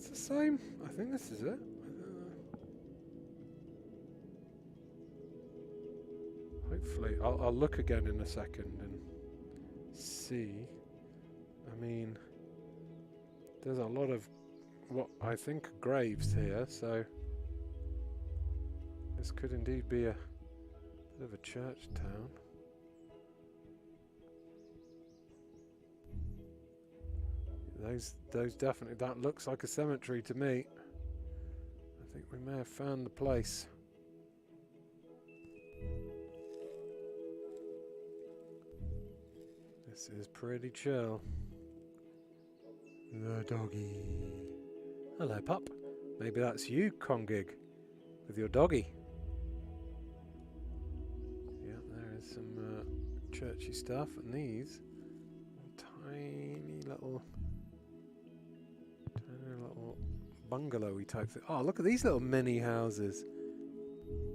the same. I think this is it. Hopefully, I'll look again in a second and see. I mean, there's a lot of what I think are graves here, so this could indeed be a bit of a church town. Those definitely, that looks like a cemetery to me. I think we may have found the place. This is pretty chill. The doggy. Hello, pup. Maybe that's you, Kongig, with your doggy. Yeah, there is some churchy stuff, and these tiny little bungalowy type thing. Oh, look at these little mini houses.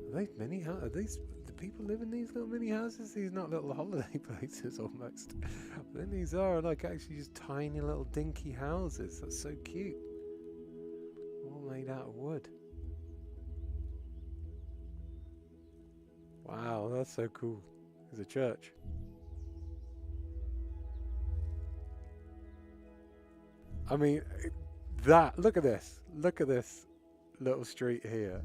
Are they mini houses? Are these the people live in these little mini houses? These not little holiday places almost. Then these are like actually just tiny little dinky houses. That's so cute. All made out of wood. Wow, that's so cool. There's a church. I mean, look at this. Look at this little street here.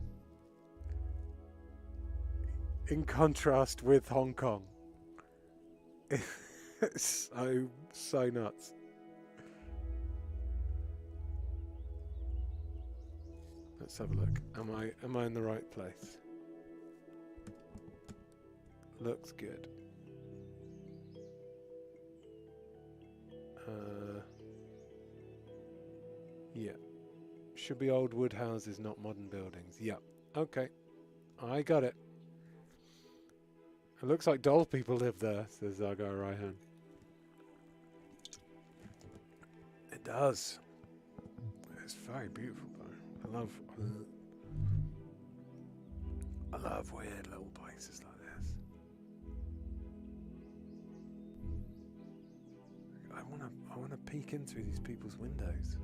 In contrast with Hong Kong. It's so nuts. Let's have a look. Am I in the right place? Looks good. Yeah. Should be old wood houses, not modern buildings. Yeah. Okay. I got it. It looks like doll people live there, says Zagar Raihan. It does. It's very beautiful though. I love weird little places like this. I wanna peek in through these people's windows.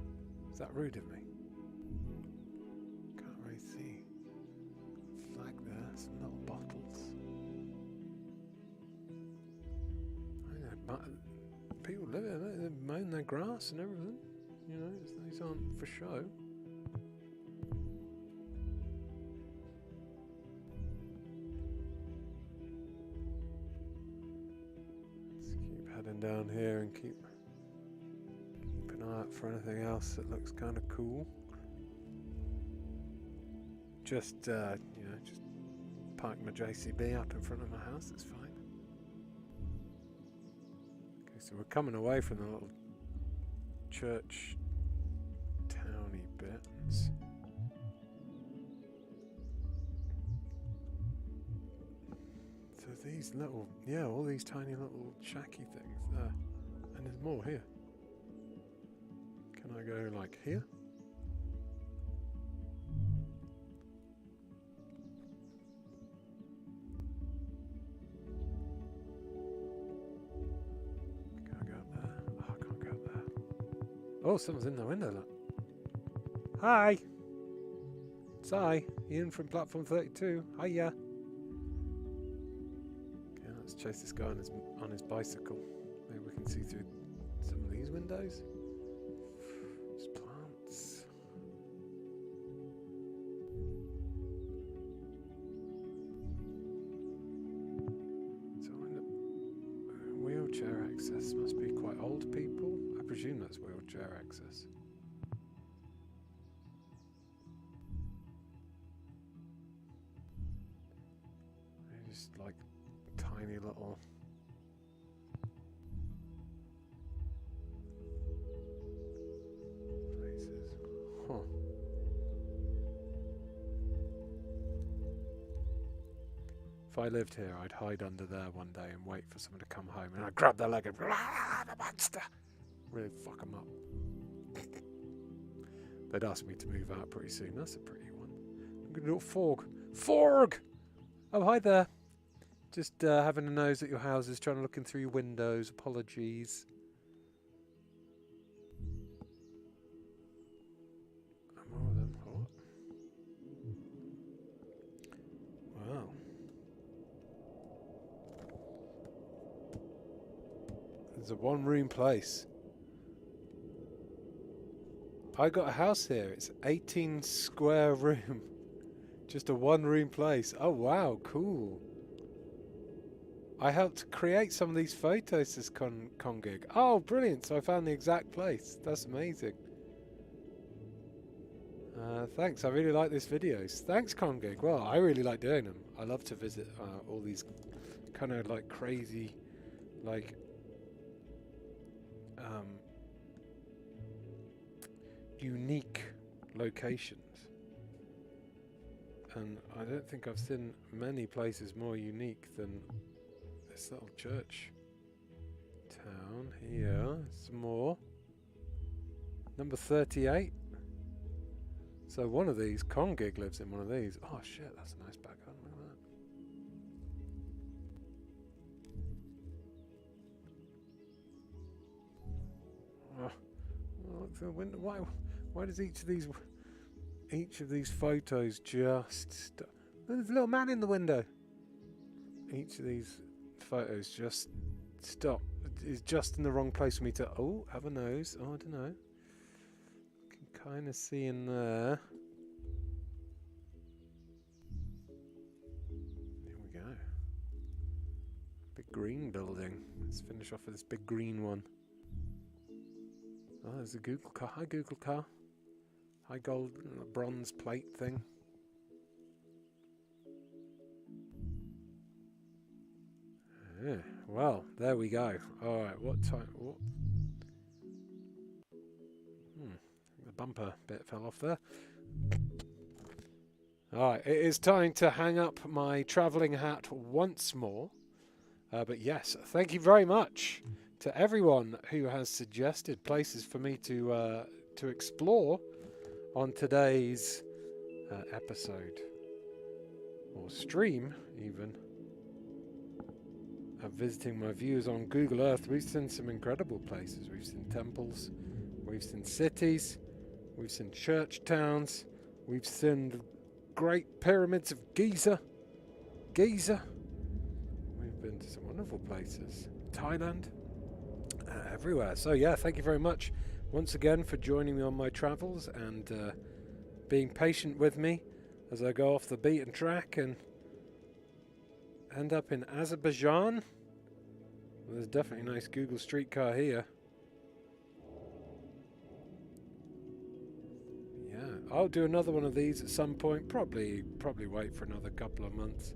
Is that rude of me? Can't really see. Flag there, some little bottles. People live in it, they're mowing their grass and everything. You know, these aren't for show. Let's keep heading down here and keep an eye out for anything else that looks kind of cool. Just, you know, just park my JCB up in front of my house, it's fine. So we're coming away from the little church towny bits. So these little, yeah, all these tiny little shacky things there. And there's more here. Can I go like here? Can I go up there? Oh, I can't go up there. Oh, someone's in the window, look. Hi! It's I, Ian from Platform 32. Hiya! Okay, let's chase this guy on his bicycle. Maybe we can see through some of these windows. There's plants. So wheelchair access must be quite old people. I presume that's wheelchair access. Just like tiny little places. Huh. If I lived here, I'd hide under there one day and wait for someone to come home, and I'd grab their leg and the monster! Really fuck them up. They'd ask me to move out pretty soon. That's a pretty one. I'm gonna do a Forg. Forg! Oh, hi there. Just having a nose at your houses, trying to look in through your windows. Apologies. More of them. What? Wow. There's a one-room place. I got a house here. It's 18 square room. Just a one-room place. Oh, wow. Cool. I helped create some of these photos this con gig. Oh, brilliant. So I found the exact place. That's amazing. Thanks. I really like these videos. Thanks, con gig. Well, I really like doing them. I love to visit all these kind of like crazy, like, unique locations. And I don't think I've seen many places more unique than this little church town here. Some more. Number 38. So one of these, Congig lives in one of these. Oh shit, that's a nice back garden. Look at that. Oh, look through the window. Why does each of these photos just there's a little man in the window. Each of these photos just stop. Is just in the wrong place for me to have a nose. Oh, I don't know. Can kind of see in there. Here we go. Big green building. Let's finish off with this big green one. Oh, there's a Google car. Hi, Google car. Hi, gold bronze plate thing. Yeah, well, there we go. Alright, what time? What? The bumper bit fell off there. Alright, it is time to hang up my travelling hat once more. But yes, thank you very much to everyone who has suggested places for me to explore on today's episode. Or stream, even. Visiting my views on Google Earth, we've seen some incredible places. We've seen temples, we've seen cities, we've seen church towns, we've seen the great pyramids of Giza. We've been to some wonderful places. Thailand, everywhere. So yeah, thank you very much once again for joining me on my travels and being patient with me as I go off the beaten track and end up in Azerbaijan. Well, there's definitely a nice Google streetcar here. Yeah, I'll do another one of these at some point. Probably wait for another couple of months.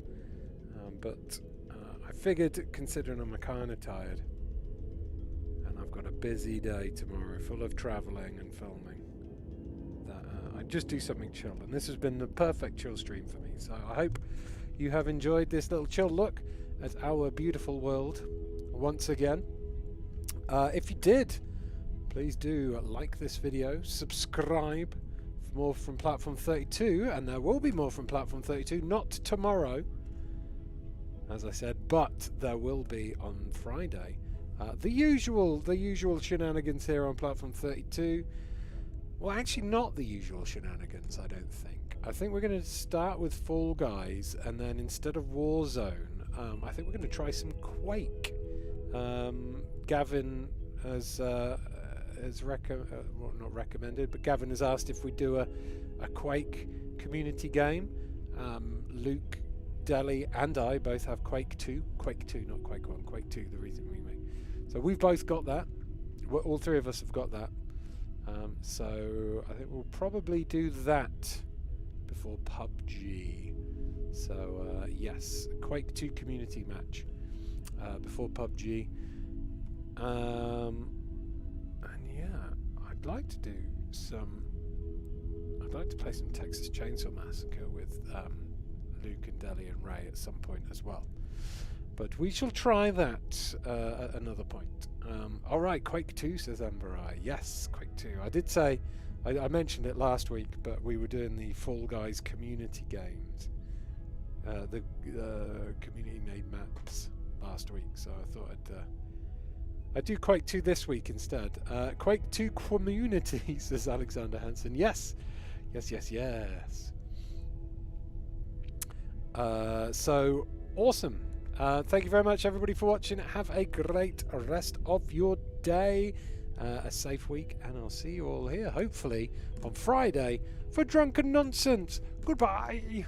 But I figured, considering I'm kind of tired, and I've got a busy day tomorrow, full of travelling and filming, that I'd just do something chill. And this has been the perfect chill stream for me. So I hope you have enjoyed this little chill look at our beautiful world once again. If you did, please do like this video, subscribe for more from Platform 32, and there will be more from Platform 32, not tomorrow, as I said, but there will be on Friday. The usual shenanigans here on Platform 32. Well, actually not the usual shenanigans, I don't think. I think we're going to start with Fall Guys, and then instead of Warzone, I think we're going to try some Quake. Gavin has well, not recommended, but Gavin has asked if we do a Quake community game. Luke, Deli, and I both have Quake 2. Quake 2, not Quake 1. Quake 2, the recent remake. So we've both got that. All three of us have got that. So I think we'll probably do that before PUBG. So yes, Quake 2 community match before PUBG. And yeah, I'd like to do some. I'd like to play some Texas Chainsaw Massacre with Luke and Deli and Ray at some point as well. But we shall try that at another point. Alright, Quake 2, says Amber Eye. Yes, Quake 2. I did say, I mentioned it last week, but we were doing the Fall Guys community games. The community made maps last week, so I thought I'd do Quake 2 this week instead. Quake 2 community, says Alexander Hansen. Yes, yes, yes, yes. So, awesome. Thank you very much, everybody, for watching. Have a great rest of your day, a safe week, and I'll see you all here, hopefully, on Friday for Drunken Nonsense. Goodbye.